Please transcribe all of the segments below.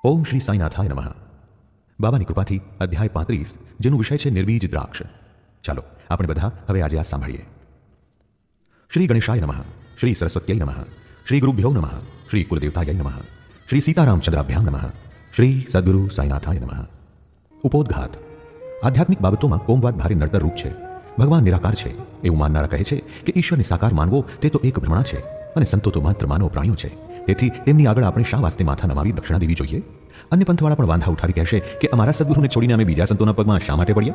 ઓમ શ્રી સાંઈનાથાય નમઃ. બાબાની કૃપાથી અધ્યાય 35, જેનો વિષય છે નિર્બીજ દ્રાક્ષ. ચાલો આપણે બધા હવે આજે આ સાંભળીએ. શ્રી ગણેશાય નમઃ, શ્રી સરસ્વત્યય નમઃ, શ્રી ગુરુભ્યો નમઃ, શ્રી કુલદેવતાય નમઃ, શ્રી સીતારામચંદ્રાભ્યામ નમઃ, શ્રી સદગુરુ સાંઈનાથાય નમઃ. ઉપોદઘાત. આધ્યાત્મિક બાબતોમાં કોમવાદ ભારે નડતર રૂપ છે. ભગવાન નિરાકાર છે એવું માનનારા કહે છે કે ઈશ્વરને સાકાર માનવો તે તો એક ભ્રમણા છે અને સંતો તો માત્ર માનવ પ્રાણીઓ છે. તેથી તેમની આગળ આપણે શા વાસ્તે માથા નમાવી દક્ષિણા દેવી જોઈએ? અન્ય પંથવાળા પણ વાંધા ઉઠાવી કહેશે કે અમારા સદગુરુને છોડીને અમે બીજા સંતોના પગમાં શા માટે પડીએ?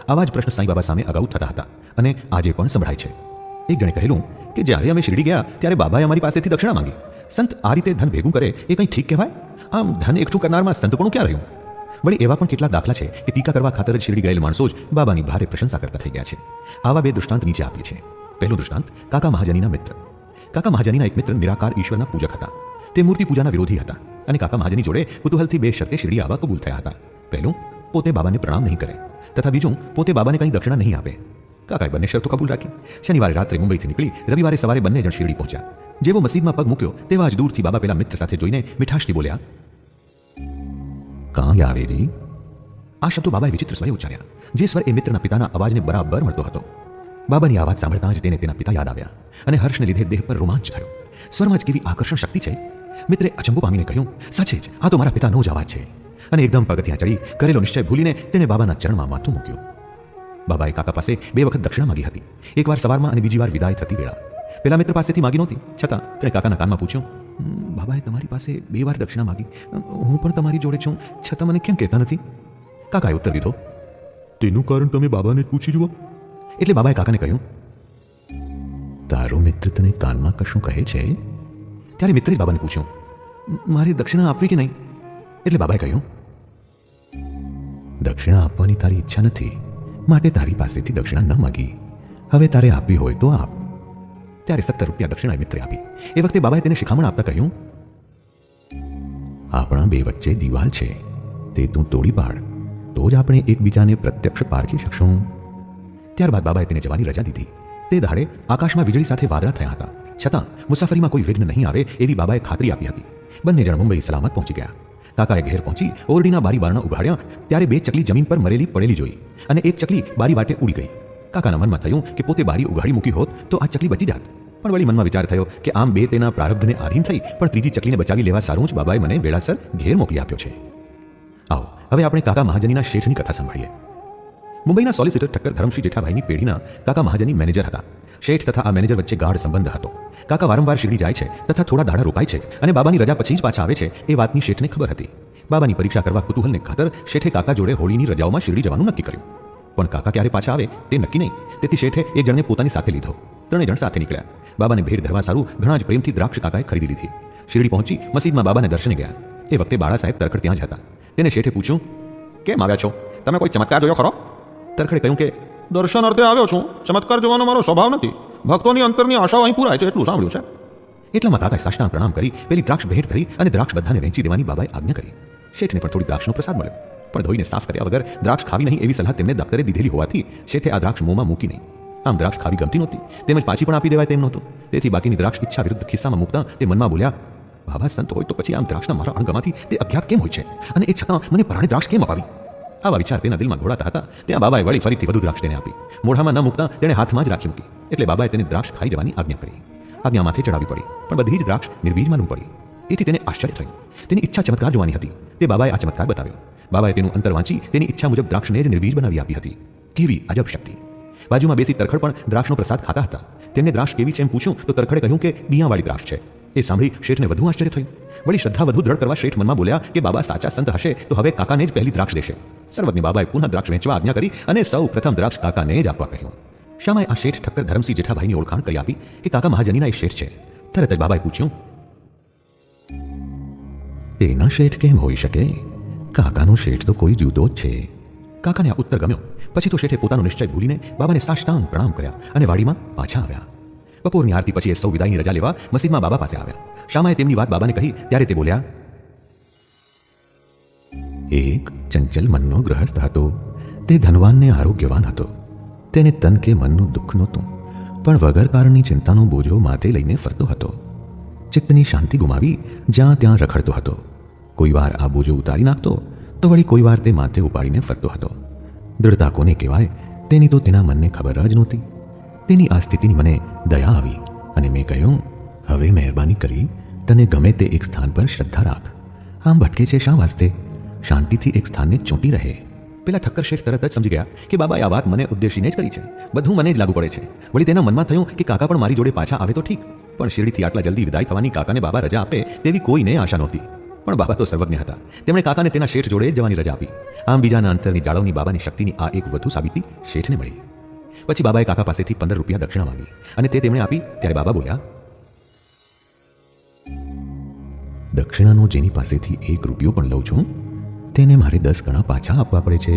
આવા જ પ્રશ્ન સાંઈ બાબા સામે અગાઉ થતા હતા અને આજે પણ સંભળાય છે. એક જણે કહેલું કે જ્યારે અમે શિરડી ગયા ત્યારે બાબાએ અમારી પાસેથી દક્ષિણા માંગી. સંત આ રીતે ધન ભેગું કરે એ કંઈ ઠીક કહેવાય? આમ ધન એકઠું કરનારમાં સંતપણું ક્યાં રહ્યું? વળી એવા પણ કેટલાક દાખલા છે કે ટીકા કરવા ખાતર જ શિરડી ગયેલ માણસો જ બાબાની ભારે પ્રશંસા કરતા થઈ ગયા છે. આવા બે દૃષ્ટાંત નીચે આપીએ છીએ. પહેલું દૃષ્ટાંત કાકા મહાજનીના મિત્ર. કાકા મહાજનીના એક મિત્ર નિરાકાર ઈશ્વરના પૂજક હતા. તે મૂર્તિ પૂજાના વિરોધી હતા અને કાકા મહાજની જોડે કુતૂહલથી બે શરતે શિરડી આવવા કબૂલ થયા હતા. પહેલું, પોતે બાબાને પ્રણામ નહીં કરે, તથા બીજું, પોતે બાબાને કંઈ દક્ષિણા નહીં આપે. કાકાએ બંને શરતો કબૂલ રાખી. શનિવારે રાત્રે મુંબઈથી નીકળી રવિવારે સવારે બંને જણ શિરડી પહોંચ્યા. જેવો મસ્જિદમાં પગ મૂક્યો તેવા જ દૂરથી બાબા પેલા મિત્ર સાથે જોઈને મીઠાશથી બોલ્યા, કાં આવે જી? આ શબ્દો બાબાએ વિચિત્ર સ્વરે ઉચ્ચાર્યા, જે સ્વર એ મિત્રના પિતાના અવાજને બરાબર મળતો હતો. બાબાની આ વાત સાંભળતા જ તેને તેના પિતા યાદ આવ્યા અને હર્ષને લીધે દેહ પર રોમાંચ થયો. સ્વરમાં જ કેવી આકર્ષણ શક્તિ છે! મિત્રે અચંબો પામીને કહ્યું, સાચે જ આ તો મારા પિતાનો જ અવાજ છે. અને એકદમ પગથિયાં ચડી કરેલો નિશ્ચય ભૂલીને તેને બાબાના ચરણમાં માથું મૂક્યું. બાબાએ કાકા પાસે બે વખત દક્ષિણા માગી હતી, એકવાર સવારમાં અને બીજી વાર વિદાય થતી વેળા. પેલા મિત્ર પાસેથી માગી નહોતી, છતાં તેણે કાકાના કાનમાં પૂછ્યું, બાબાએ તમારી પાસે બે વાર દક્ષિણા માગી, હું પણ તમારી જોડે છું, છતાં મને કેમ કહેતા નથી? કાકાએ ઉત્તર દીધો, તેનું કારણ તમે બાબાને પૂછી જુઓ. એટલે બાબાએ કાકાને કહ્યું, તારો મિત્ર તને કાનમાં કશું કહે છે? ત્યારે મિત્રે જ બાબાને પૂછ્યું, મારે દક્ષિણા આપવી કે નહીં? એટલે બાબાએ કહ્યું, દક્ષિણા આપવાની તારી ઈચ્છા નથી, માટે તારી પાસેથી દક્ષિણા ન માગી. હવે તારે આપવી હોય તો આપ. ત્યારે 17 રૂપિયા દક્ષિણા મિત્રે આપી. એ વખતે બાબાએ તેને શિખામણ આપતા કહ્યું, આપણા બે વચ્ચે દિવાલ છે, તે તું તોડી પાડ, તો જ આપણે એકબીજાને પ્રત્યક્ષ પારખી શકશું. ત્યારબાદ બાબાએ તેને જવાની રજા દીધી. તે દાડે આકાશમાં વીજળી સાથે વાદળા થયા હતા, છતાં મુસાફરીમાં કોઈ વિઘ્ન નહીં આવે એવી બાબાએ ખાતરી આપી હતી. બંને જણ મુંબઈ સલામત પહોંચી ગયા. કાકાએ ઘેર પહોંચી ઓરડીના બારી બારણા ઉઘાડ્યા ત્યારે બે ચકલી જમીન પર મરેલી પડેલી જોઈ અને એક ચકલી બારી વાટે ઉડી ગઈ. કાકાના મનમાં થયું કે પોતે બારી ઉઘાડી મૂકી હોત તો આ ચકલી બચી જાત. પણ વળી મનમાં વિચાર થયો કે આમ બે તેના પ્રારબ્ધને આધીન થઈ, પણ ત્રીજી ચકલીને બચાવી લેવા સારું જ બાબાએ મને વેળાસર ઘેર મોકલી આપ્યો છે. આવો હવે આપણે કાકા મહાજનીના શેઠની કથા સાંભળીએ. મુંબઈના સોલિસિટર ઠક્કર ધરમશ્રી જેઠાભાઈની પેઢીના કાકા મહાજની મેનેજર હતા. શેઠ તથા આ મેનેજર વચ્ચે ગાઢ સંબંધ હતો. કાકા વારંવાર શિરડી જાય છે તથા થોડા દાડા રોકાય છે અને બાબાની રજા પછી જ પાછા આવે છે એ વાતની શેઠને ખબર હતી. બાબાની પરીક્ષા કરવા કુતૂહલને ખાતર શેઠે કાકા જોડે હોળીની રજાઓમાં શિરડી જવાનું નક્કી કર્યું. પણ કાકા ક્યારે પાછા આવે તે નક્કી નહીં, તેથી શેઠે એક જણને પોતાની સાથે લીધો. ત્રણેય જણ સાથે નીકળ્યા. બાબાને ભેટ ધરવા સારું ઘણા જ પ્રેમથી દ્રાક્ષ કાકાએ ખરીદી લીધી. શિરડી પહોંચી મસ્જિદમાં બાબાને દર્શને ગયા. એ વખતે બાળા સાહેબ તરખડ ત્યાં જ હતા. તેને શેઠે પૂછ્યું, કેમ આવ્યા છો? તમે કોઈ ચમત્કાર જોયો ખરો? તરખડે કહ્યું કે દર્શન અર્થે આવ્યો છું, ચમત્કાર જોવાનો મારો સ્વભાવ નથી. ભક્તોની અંતરની આશાઓ અહીં પૂરાય છે એટલું સાંભળ્યું છે. એટલામાં કાકાએ સાષ્ટાંગ પ્રણામ કરી પેલી દ્રાક્ષ ભેટ ધરી અને દ્રાક્ષ બધાને વહેંચી દેવાની બાબાએ આજ્ઞા કરી. શેઠને પણ થોડી દ્રાક્ષનો પ્રસાદ મળ્યો, પણ ધોઈને સાફ કર્યા વગર દ્રાક્ષ ખાવી નહીં એવી સલાહ તેમને ડોક્ટરે દીધેલી હોવાથી શેઠે આ દ્રાક્ષ મોંમાં મૂકી નહીં. આમ દ્રાક્ષ ખાવી ગમતી નહોતી, તેમજ પાછી પણ આપી દેવાય તેમ નહોતું. તેથી બાકીની દ્રાક્ષ ઈચ્છા વિરુદ્ધ ખિસ્સામાં મૂકતા તે મનમાં બોલ્યા, બાબા સંત હોય તો પછી આમ દ્રાક્ષના મારા અણગમાથી તે અજ્ઞાત કેમ હોય છે અને એ છતાં મને પરાણે દ્રાક્ષ કેમ અપાવી? આવા વિચાર તેના દિલમાં ઘોળાતા હતા. ત્યાં બાબાએ વળી ફરીથી વધુ દ્રાક્ષ તેને આપી. મોઢામાં ન મૂકતા તેણે હાથમાં જ રાખી મૂકી. એટલે બાબાએ તેને દ્રાક્ષ ખાઈ જવાની આજ્ઞા કરી. આજ્ઞા માથે ચડાવી પડી, પણ બધી જ દ્રાક્ષ નિર્બીજ માલુમ પડી. એથી તેને આશ્ચર્ય થયું. તેની ઈચ્છા ચમત્કાર જોવાની હતી. તે બાબાએ આ ચમત્કાર બતાવ્યો. બાબાએ તેનું અંતર વાંચી તેની ઈચ્છા મુજબ દ્રાક્ષને જ નિર્બીજ બનાવી આપી હતી. કેવી અજબ શક્તિ! બાજુમાં બેસી તરખડ પણ દ્રાક્ષનો પ્રસાદ ખાતા હતા. તેમને દ્રાક્ષ કેવી છે એમ પૂછ્યું તો તરખડે કહ્યું કે બિયાવાળી દ્રાક્ષ છે. એ સાંભળી શેઠને વધુ આશ્ચર્ય થયું. વળી શ્રદ્ધા વધુ દ્રઢ કરવા શેઠ મનમાં બોલ્યા કે બાબા સાચા સંત હશે તો હવે કાકાને જ પહેલી દ્રાક્ષ દેશે. સર્વજ્ઞ બાબાએ પુનઃ દ્રાક્ષ વેચવા આજ્ઞા કરી અને સૌ પ્રથમ દ્રાક્ષ કાકાને જ આપવા કહ્યું. શામાએ આ શેઠ ઠક્કર ધરમસિંહ જેઠાભાઈની ઓળખાણ કરી આપી કે કાકા મહાજનીના એ શેઠ છે. તરત જ બાબાએ પૂછ્યું, એના શેઠ કેમ હોઈ શકે? કાકાનો શેઠ તો કોઈ જુદો જ છે. કાકાને આ ઉત્તર ગમ્યો. પછી તો શેઠે પોતાનો નિશ્ચય ભૂલીને બાબાને સાષ્ટાંગ પ્રણામ કર્યા અને વાડીમાં પાછા આવ્યા. બપોરની આરતી પછી એ સૌ વિદાયની રજા લેવા મસ્જિદમાં બાબા પાસે આવ્યા. શામાએ તેમની વાત બાબાને કહી ત્યારે તે બોલ્યા, એક ચંચલ મનનો ગ્રહસ્થ હતો. તે ધનવાનને આરોગ્યવાન હતો. તેને તન કે મનનું દુઃખ નહોતું, પણ વગર કારણની ચિંતાનો બોજો માથે લઈને ફરતો હતો. ચિત્તની શાંતિ ગુમાવી જ્યાં ત્યાં રખડતો હતો. કોઈ વાર આ બોજો ઉતારી નાખતો તો વળી કોઈ વાર તે માથે ઉપાડીને ફરતો હતો. દૃઢતા કોને કહેવાય તેની તો તેના મનને ખબર જ નહોતી. તેની આ સ્થિતિની મને દયા આવી અને મેં કહ્યું, હવે મહેરબાની કરી તને ગમે તે એક સ્થાન પર શ્રદ્ધા રાખ. આમ ભટકે છે શા વાસ્તે? શાંતિથી એક સ્થાનને ચોંટી રહે. પેલા ઠક્કર શેઠ તરત જ સમજી ગયા કે બાબાએ આ વાત મને ઉદ્દેશીને જ કરી છે, બધું મને જ લાગુ પડે છે. વળી તેના મનમાં થયું કે કાકા પણ મારી જોડે પાછા આવે તો ઠીક, પણ શિરડીથી આટલા જલ્દી વિદાય થવાની કાકાને બાબા રજા આપે તેવી કોઈને આશા નહોતી. પણ બાબા તો સર્વજ્ઞ હતા. તેમણે કાકાને તેના શેઠ જોડે જવાની રજા આપી. આમ બીજાના અંતરની જાળવણી બાબાની શક્તિની આ એક વધુ સાબિતી શેઠને મળી. પછી બાબાએ કાકા પાસેથી 15 રૂપિયા દક્ષિણા માંગી અને તે તેમણે આપી. ત્યારે બાબા બોલ્યા, દક્ષિણાનો જેની પાસેથી 1 રૂપિયો પણ લઉં છું તેને મારે 10 ગણા પાછા આપવા પડે છે.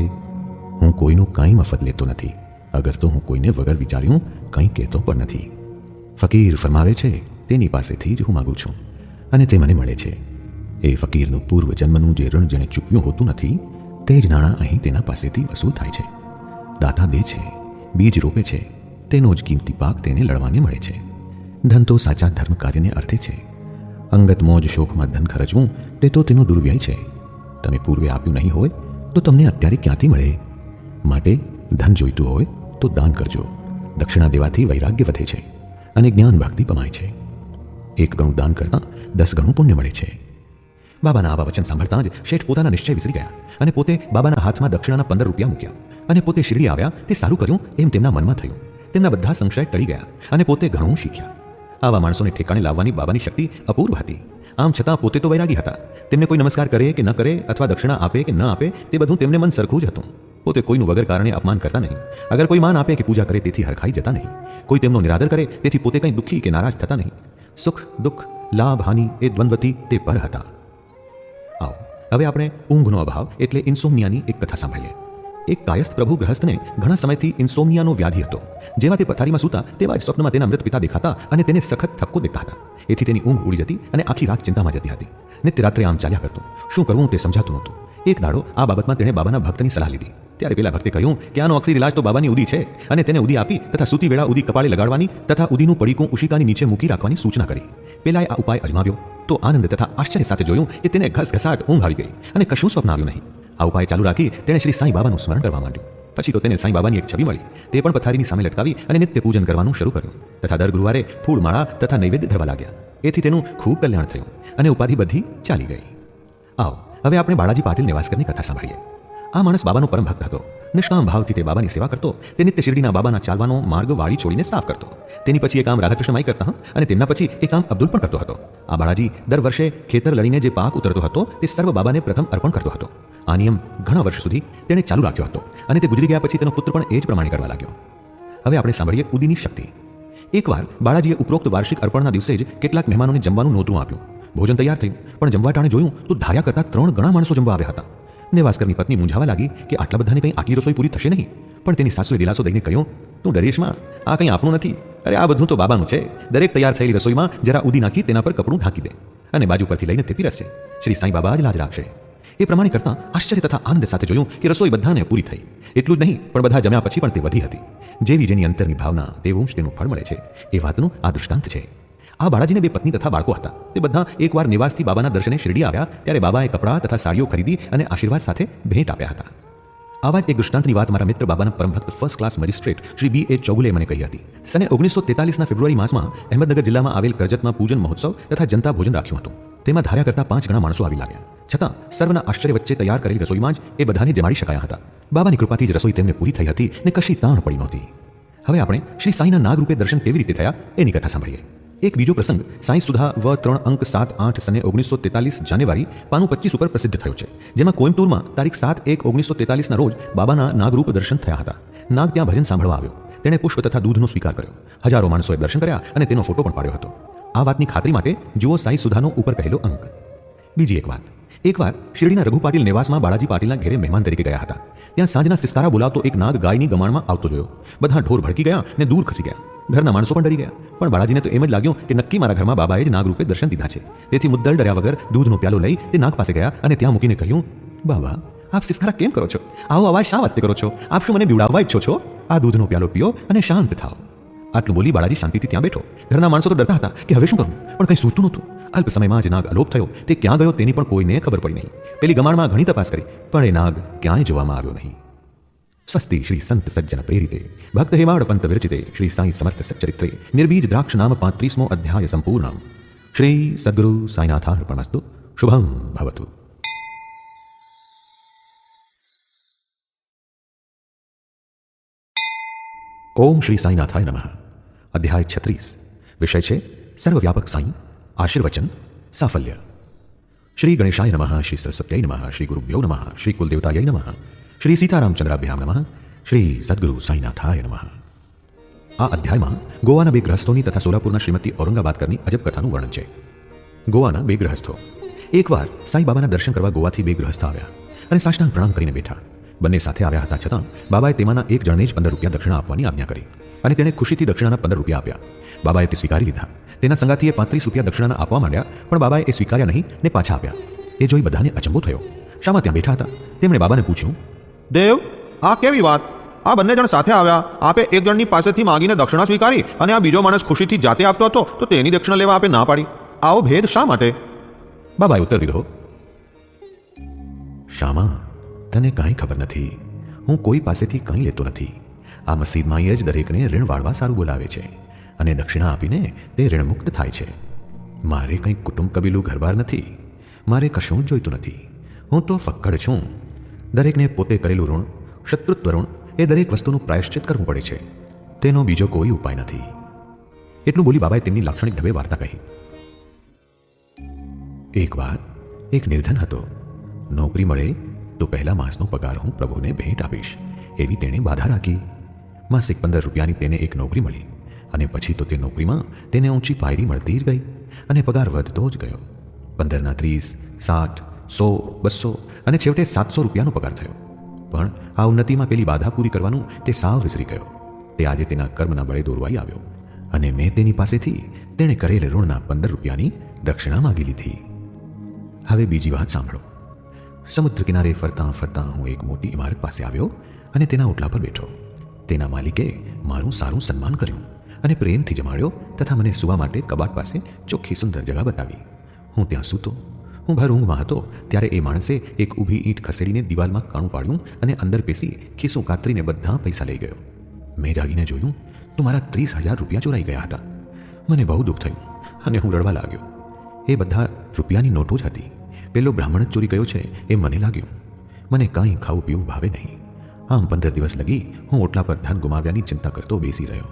હું કોઈનું કંઈ મફત લેતો નથી, અગર તો હું કોઈને વગર વિચાર્યું કંઈ કહેતો પણ નથી. ફકીર ફરમાવે છે તેની પાસેથી જ હું માગું છું અને તે મને મળે છે. એ ફકીરનું પૂર્વ જન્મનું જે ઋણ જેણે ચૂકવ્યું હોતું નથી તે જ નાણાં અહીં તેના પાસેથી વસૂલ થાય છે. દાતા દે છે, બીજ રોપે છે, તેનો જ કિંમતી પાક તેને લડવાને મળે છે. ધન તો સાચા ધર્મ કાર્યને અર્થે છે. અંગત મોજ શોખમાં ધન ખર્ચવું તે તો તેનો દુર્વ્યય છે. તમે પૂર્વે આપ્યું નહીં હોય તો તમને અત્યારે ક્યાંથી મળે? માટે ધન જોઈતું હોય તો દાન કરજો. દક્ષિણા દેવાથી વૈરાગ્ય વધે છે અને જ્ઞાન ભક્તિ પમાય છે. 1 ગણું દાન કરતાં 10 ગણું પુણ્ય મળે છે. બાબાના આવા વચન સાંભળતા જ શેઠ પોતાના નિશ્ચય વિસરી ગયા અને પોતે બાબાના હાથમાં દક્ષિણાના 15 રૂપિયા મૂક્યા અને પોતે શિરડી આવ્યા તે સારું કર્યું એમ તેમના મનમાં થયું. તેમના બધા સંશય ટળી ગયા અને પોતે ઘણું શીખ્યા. આવા માણસોને ઠેકાણે લાવવાની બાબાની શક્તિ અપૂર્વ હતી. આમ છતાં પોતે તો વૈરાગી હતા. તેમને કોઈ નમસ્કાર કરે કે ન કરે અથવા દક્ષિણા આપે કે ન આપે તે બધું તેમને મન સરખું જ હતું. પોતે કોઈનું વગર કારણે અપમાન કરતા નહીં. અગર કોઈ માન આપે કે પૂજા કરે તેથી હરખાઈ જતા નહીં. કોઈ તેમનો નિરાદર કરે તેથી પોતે કંઈ દુઃખી કે નારાજ થતા નહીં. સુખ દુઃખ લાભ હાનિ એ દ્વંદ્વથી તે પર હતા. આવો હવે આપણે ઊંઘનો અભાવ એટલે ઇન્સોમનિયાની એક કથા સાંભળીએ. એક કાયસ્થ પ્રભુ ગ્રહસ્થને ઘણા સમયથી ઇન્સોમનિયાનો વ્યાધિ હતો. જેવા તે પથારીમાં સૂતા તેવા જ સ્વપ્નમાં તેના મૃત પિતા દેખાતા અને તેને સખત ઠપકો દેતા હતા. એથી તેની ઊંઘ ઉડી જતી અને આખી રાત ચિંતામાં જતી હતી. નિત્ય રાત્રે આમ ચાલ્યા કરતું. શું કરવું તે સમજાતું નહોતું. એક દાડો આ બાબતમાં તેણે બાબાના ભક્તની સલાહ લીધી. ત્યારે પેલા ભક્તે કહ્યું કે આનો અક્ષર ઇલાજ તો બાબાની ઉદી છે અને તેને ઉદી આપી તથા સૂતી વેળા ઉદી કપાળે લગાડવાની તથા ઉદીનું પડીકું ઉશિકાની નીચે મૂકી રાખવાની સૂચના કરી. પેલાએ આ ઉપાય અજમાવ્યો તો આનંદ તથા આશ્ચર્ય સાથે જોયું કે તેને ઘસઘસાટ ઊંઘ આવી ગઈ અને કશું સ્વપ્ન આવ્યું નહીં. આ ઉપાય ચાલુ રાખી તેણે શ્રી સાંઈ બાબાનું સ્મરણ કરવા માંડ્યું. પછી તો તેને સાંઈ બાબાની એક છબી મળી. તે પણ પથારીની સામે લટકાવી અને નિત્ય પૂજન કરવાનું શરૂ કર્યું તથા દર ગુરુવારે ફૂલ માળા તથા નૈવેદ્ય ધરવા લાગ્યા. એથી તેનું ખૂબ કલ્યાણ થયું અને ઉપાધિ બધી ચાલી ગઈ. આવો હવે આપણે બાળાજી પાટીલ નેવાસકરની કથા સાંભળીએ. આ માણસ બાબાનો પરમ ભક્ત હતો. નિષ્કામ ભાવથી તે બાબાની સેવા કરતો. તે નિત્ય શિરડીના બાબાના ચાલવાનો માર્ગ વાળી છોડીને સાફ કરતો. તેની પછી એ કામ રાધાકૃષ્ણ માઈ કરતા અને તેમના પછી એ કામ અબ્દુલ પણ કરતો હતો. આ બાળાજી દર વર્ષે ખેતર લડીને જે પાક ઉતરતો હતો તે સર્વ બાબાને પ્રથમ અર્પણ કરતો હતો. આ નિયમ ઘણા વર્ષ સુધી તેણે ચાલુ રાખ્યો હતો અને તે ગુજરી ગયા પછી તેનો પુત્ર પણ એ જ પ્રમાણે કરવા લાગ્યો. હવે આપણે સાંભળીએ ઉદીની શક્તિ. એકવાર બાળાજીએ ઉપરોક્ત વાર્ષિક અર્પણના દિવસે જ કેટલાક મહેમાનોને જમવાનું નોતરું આપ્યું. ભોજન તૈયાર થયું પણ જમવા ટાણે જોયું તો ધાર્યા કરતાં 3 ગણા માણસો જમવા આવ્યા હતા. નેવાસકરની પત્ની મૂંઝાવા લાગી કે આટલા બધાને કંઈ આટલી રસોઈ પૂરી થશે નહીં. પણ તેની સાસુએ દિલાસો દઈને કહ્યું, તું ડરીશ માં, આ કંઈ આપણું નથી. અરે આ બધું તો બાબાનું છે. દરેક તૈયાર થયેલી રસોઈમાં જરા ઉદી નાખી તેના પર કપડું ઢાંકી દે અને બાજુ પરથી લઈને તે પીરસશે. શ્રી સાંઈ બાબા જ લાજ રાખશે. એ પ્રમાણે કરતાં આશ્ચર્ય તથા આનંદ સાથે જોયું કે રસોઈ બધાને પૂરી થઈ. એટલું જ નહીં પણ બધા જમ્યા પછી પણ તે વધી હતી. જેવી જેની અંતરની ભાવના તેવું જ તેનું ફળ મળે છે એ વાતનું આ દૃષ્ટાંત છે. આ બાળાજીને 2 પત્ની તથા બાળકો હતા. તે બધા એકવાર નિવાસથી બાબાના દર્શને શિરડી આવ્યા ત્યારે બાબાએ કપડાં તથા સાડીઓ ખરીદી અને આશીર્વાદ સાથે ભેટ આપ્યા હતા. આવા જ એક દૃષ્ટાંતની વાત મારા મિત્ર બાબાના પરમ ભક્ત first class magistrate Shri B.A. ચોગુલે મને કહી હતી. સને 1943ના ફેબ્રુઆરી માસમાં અહેમદનગર જિલ્લામાં આવેલ કરજતમાં પૂજન મહોત્સવ તથા જનતા ભોજન રાખ્યું હતું. તેમાં ધાર્યા કરતાં 5 ગણા માણસો આવી લાગ્યા. છતાં સર્વના આશ્ચર્ય વચ્ચે તૈયાર કરેલી રસોઈમાં જ એ બધાને જમાડી શકાયા હતા. બાબાની કૃપાથી જ રસોઈ તેમને પૂરી થઈ હતી ને કશી તાણ પડી નહોતી. હવે આપણે શ્રી સાંઈના નાગરૂપે દર્શન કેવી રીતે થયા એની કથા સાંભળીએ. એક બીજો પ્રસંગ સાંઈ સુધા V3 અંક 7-8 સને 1943 જાન્યુઆરી પાનું 25 ઉપર પ્રસિદ્ધ થયો છે. જેમાં કોઈમ્બતુરમાં તારીખ 7/1/1943ના રોજ બાબાના નાગરૂપ દર્શન થયા હતા. નાગ ત્યાં ભજન સાંભળવા આવ્યો. તેણે પુષ્પ તથા દૂધનો સ્વીકાર કર્યો. હજારો માણસોએ દર્શન કર્યા અને તેનો ફોટો પણ પાડ્યો હતો. આ વાતની ખાતરી માટે જુઓ સાંઈ સુધાનો ઉપર કહેલો અંક. બીજી એક વાત. એકવાર શિરડીના રઘુ પાટીલ નિવાસમાં બાળાજી પાટીલના ઘેરે મહેમાન તરીકે ગયા હતા. ત્યાં સાંજના સિસકારા બોલાવતો એક નાગ ગાયની ગમાણમાં આવતો જોયો. બધા ઢોર ભડકી ગયા ને દૂર ખસી ગયા. ઘરના માણસો પણ ડરી ગયા. પણ બાળાજીને તો એમ જ લાગ્યું કે નક્કી મારા ઘરમાં બાબાએ જ નાગ રૂપે દર્શન દીધા છે. તેથી મુદ્દલ ડર્યા વગર દૂધનો પ્યાલો લઈ તે નાગ પાસે ગયા અને ત્યાં મૂકીને કહ્યું, બાબા આપ સિસકારા કેમ કરો છો? આવો અવાજ શા વાસ્તે કરો છો? આપ શું મને બીવડાવવા ઈચ્છો છો? આ દૂધનો પ્યાલો પીઓ અને શાંત થાઓ. આટલું બોલી બાળાજી શાંતિથી ત્યાં બેઠો. ઘરના માણસો તો ડરતા હતા કે હવે શું કરવું, પણ કંઈ સૂઝતું નહોતું. અલ્પ સમયમાં જ નાગ અલોપ થયો. તે ક્યાં ગયો તેની પણ કોઈને ખબર પડી નહીં. પેલી ગમાણમાં ઘણી તપાસ કરી, પણ એ નાગ ક્યાંય જોવામાં આવ્યો નહીં. સ્વસ્તિ શ્રી સંત સજ્જન પ્રેરિતે ભક્ત હેમાડ પંત વિરચિતે શ્રી સાઈ સમર્થ સચ્ચરિત્રે નિર્બીજ દ્રાક્ષ નામ 35મો અધ્યાય સંપૂર્ણમ. શ્રી સદ્ગુરુ સાઈનાથાર્પણમસ્તુ. શુભમ ભવતુ. ઓમ શ્રી સાઈનાથાય નમઃ. અધ્યાય 36. વિષય છે સર્વવ્યાપક સાઈ, આશીર્વચન, સાફલ્ય. શ્રી ગણેશાય નમઃ. શ્રી સરસ્વત્યાય નમઃ. શ્રી ગુરુભ્યો નમઃ. શ્રી કુલદેવતાય નમઃ. શ્રી સીતારામચંદ્રાભ્યામ નમઃ. શ્રી સદ્ગુરુ સાઈનાથાય નમઃ. આ અધ્યાયમાં ગોવાના બે ગ્રહસ્થોની તથા સોલાપુરના શ્રીમતી ઔરંગાબાદકરની અજબ કથાનું વર્ણન છે. ગોવાના બે ગ્રહસ્થો. એકવાર સાંઈબાબાના દર્શન કરવા ગોવાથી બે ગ્રહસ્થ આવ્યા અને સાષ્ટાંગ પ્રણામ કરીને બેઠા. બંને સાથે આવ્યા હતા, છતાં બાબાએ તેમાંના એક જણને જ 15 રૂપિયા દક્ષિણા આપવાની આજ્ઞા કરી અને તેણે ખુશીથી દક્ષિણાના 15 રૂપિયા આપ્યા. બાબાએ તે સ્વીકારી લીધા. તેના સંગાથીએ 35 રૂપિયા દક્ષિણાના આપવા માંડ્યા, પણ બાબાએ એ સ્વીકાર્યા નહીં ને પાછા આપ્યા. એ જોઈ બધાને અચંબો થયો. શામાં ત્યાં બેઠા હતા તેમણે બાબાને પૂછ્યું, દેવ, આ કેવી વાત? આ બંને જણ સાથે આવ્યા, આપે એક જણની પાસેથી માંગીને દક્ષિણા સ્વીકારી અને આ બીજો માણસ ખુશીથી જાતે આપતો હતો, તો તેની દક્ષિણા લેવા આપે ના પાડી. આવો ભેદ શા માટે? બાબાએ ઉત્તર દીધો, શામા, તને કાંઈ ખબર નથી. હું કોઈ પાસેથી કંઈ લેતો નથી. આ મસ્જિદમાં જ દરેકને ઋણ વાળવા સારું બોલાવે છે અને દક્ષિણા આપીને તે ઋણમુક્ત થાય છે. મારે કંઈ કુટુંબ કબીલું ઘરબાર નથી. મારે કશું જ જોઈતું નથી. હું તો ફક્કડ છું. દરેકને પોતે કરેલું ઋણ, શત્રુત્વ ઋણ, એ દરેક વસ્તુનું પ્રાયશ્ચિત કરવું પડે છે. તેનો બીજો કોઈ ઉપાય નથી. એટલું બોલી બાબાએ તેમની લાક્ષણિક ઢબે વાર્તા કહી. એકવાર એક નિર્ધન હતો. નોકરી મળે તો પહેલા માસનો પગાર હું પ્રભુને ભેટ આપીશ એવી તેણે બાધા રાખી. માસિક 15 રૂપિયાની તેને એક નોકરી મળી અને પછી તો તે નોકરીમાં તેને ઊંચી પાયરી મળતી જ ગઈ અને પગાર વધતો જ ગયો. 15ના 30, 60, 100, 200 અને છેવટે 700 રૂપિયાનો પગાર થયો. પણ આ ઉન્નતિમાં પેલી બાધા પૂરી કરવાનું તે સાવ વિસરી ગયો. તે આજે તેના કર્મના બળે દોરવાઈ આવ્યો અને મેં તેની પાસેથી તેણે કરેલ ઋણના 15 રૂપિયાની દક્ષિણા માગી લીધી. હવે બીજી વાત સાંભળો. સમુદ્ર કિનારે ફરતાં ફરતાં હું એક મોટી ઇમારત પાસે આવ્યો અને તેના ઓટલા પર બેઠો. તેના માલિકે મારું સારું સન્માન કર્યું અને પ્રેમથી જમાડ્યો તથા મને સૂવા માટે કબાટ પાસે ચોખ્ખી સુંદર જગા બતાવી. હું ત્યાં સૂતો. હું ભર ઊંઘમાં હતો ત્યારે એ માણસે એક ઊભી ઈંટ ખસેડીને દિવાલમાં કાણું પાડ્યું અને અંદર પેસી ખિસ્સું કાતરીને બધા પૈસા લઈ ગયો. મેં જાગીને જોયું તો મારા 30,000 રૂપિયા ચોરાઈ ગયા હતા. મને બહુ દુઃખ થયું અને હું રડવા લાગ્યો. એ બધા રૂપિયાની નોટો જ હતી. પેલો બ્રાહ્મણ જ ચોરી ગયો છે એ મને લાગ્યું. મને કાંઈ ખાવું પીવું ભાવે નહીં. આમ 15 દિવસ લગી હું ઓટલા પર ધન ગુમાવ્યાની ચિંતા કરતો બેસી રહ્યો.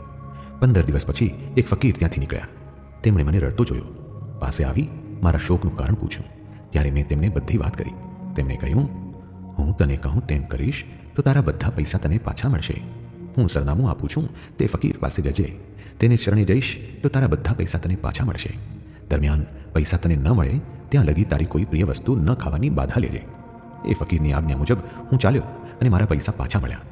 15 દિવસ પછી એક ફકીર ત્યાંથી નીકળ્યા. તેમણે મને રડતો જોયો. પાસે આવી મારા શોકનું કારણ પૂછ્યું. ત્યારે મેં તેમને બધી વાત કરી. તેમણે કહ્યું, હું તને કહું તેમ કરીશ તો તારા બધા પૈસા તને પાછા મળશે. હું સરનામું આપું છું, તે ફકીર પાસે જજે. તેને શરણે જઈશ તો તારા બધા પૈસા તને પાછા મળશે. દરમિયાન પૈસા તને ન મળે ત્યાં લગી તારી કોઈ પ્રિય વસ્તુ ન ખાવાની બાધા લેજે. એ ફકીરની આજ્ઞા મુજબ હું ચાલ્યો અને મારા પૈસા પાછા મળ્યા.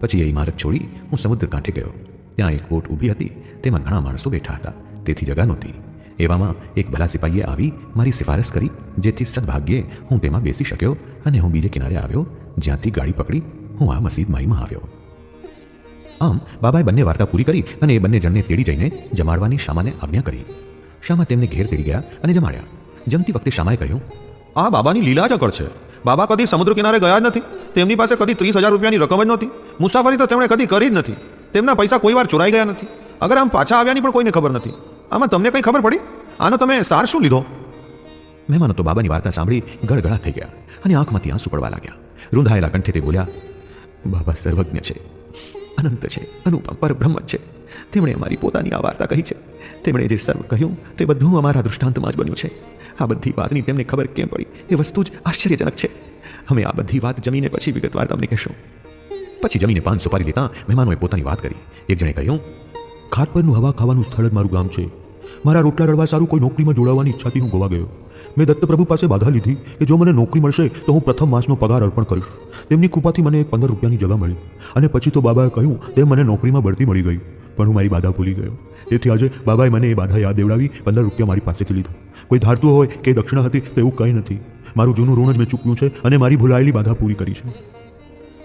પછી એ ઇમારત છોડી હું સમુદ્ર કાંઠે ગયો. ત્યાં એક બોટ ઊભી હતી. તેમાં ઘણા માણસો બેઠા હતા. તેથી જગા નહોતી. એવામાં એક ભલા સિપાહીએ આવી મારી સિફારશ કરી, જેથી સદભાગ્યે હું તેમાં બેસી શક્યો અને હું બીજે કિનારે આવ્યો, જ્યાંથી ગાડી પકડી હું આ મસ્જિદ માઈમાં આવ્યો. આમ બાબાએ બંને વાર્તા પૂરી કરી અને એ બંને જણને તેડી જઈને જમાડવાની શામાને આજ્ઞા કરી. શામા તેમને ઘેર તેડી ગયા અને જમાડ્યા. જમતી વખતે શામાએ કહ્યું, આ બાબાની લીલા જ અકળ છે. બાબા કદી સમુદ્ર કિનારે ગયા જ નથી. તેમની પાસે કદી 30,000 રૂપિયાની રકમ જ નહોતી. મુસાફરી તો તેમણે કદી કરી જ નથી. તેમના પૈસા કોઈ વાર ચોરાઈ ગયા નથી. અગર આમ પાછા આવ્યાની પણ કોઈને ખબર નથી. આમાં તમને કંઈ ખબર પડી? આનો તમે સાર શું લીધો? મહેમાનો તો બાબાની વાર્તા સાંભળી ગળગળા થઈ ગયા અને આંખમાંથી આંસુ પડવા લાગ્યા. રૂંધાયેલા કંઠે તે બોલ્યા, બાબા સર્વજ્ઞ છે, અનંત છે, અનુપમ પરબ્રહ્મ છે. તેમણે અમારી પોતાની આ વાર્તા કહી છે. તેમણે જે સર્વ કહ્યું તે બધું અમારા દૃષ્ટાંતમાં જ બન્યું છે. આ બધી વાતની તેમને ખબર કેમ પડી એ વસ્તુ જ આશ્ચર્યજનક છે. અમે આ બધી વાત જમીને પછી વિગતવાર તમને કહેશું. પછી જમીને પાન સુપારી લેતા મહેમાનોએ પોતાની વાત કરી. એક જણે કહ્યું, ખાટ પરનું હવા ખાવાનું સ્થળ જ મારું ગામ છે. મારા રોટલા રડવા સારું કોઈ નોકરીમાં જોડાવાની ઈચ્છાથી હું ગોવા ગયો. મેં દત્તપ્રભુ પાસે બાધા લીધી કે જો મને નોકરી મળશે તો હું પ્રથમ માસનો પગાર અર્પણ કરીશ. તેમની કૃપાથી મને એક 15 રૂપિયાની જગા મળી અને પછી તો બાબાએ કહ્યું તેમ મને નોકરીમાં બઢતી મળી ગઈ. પણ હું મારી બાધા ભૂલી ગયો. તેથી આજે બાબાએ મને એ બાધા યાદ દેવડાવી 15 રૂપિયા મારી પાસેથી લીધું. કોઈ ધારતું હોય કે દક્ષિણા હતી તો એવું કંઈ નથી. મારું જૂનું ઋણ જ મેં ચૂકવ્યું છે અને મારી ભૂલાયેલી બાધા પૂરી કરી છે.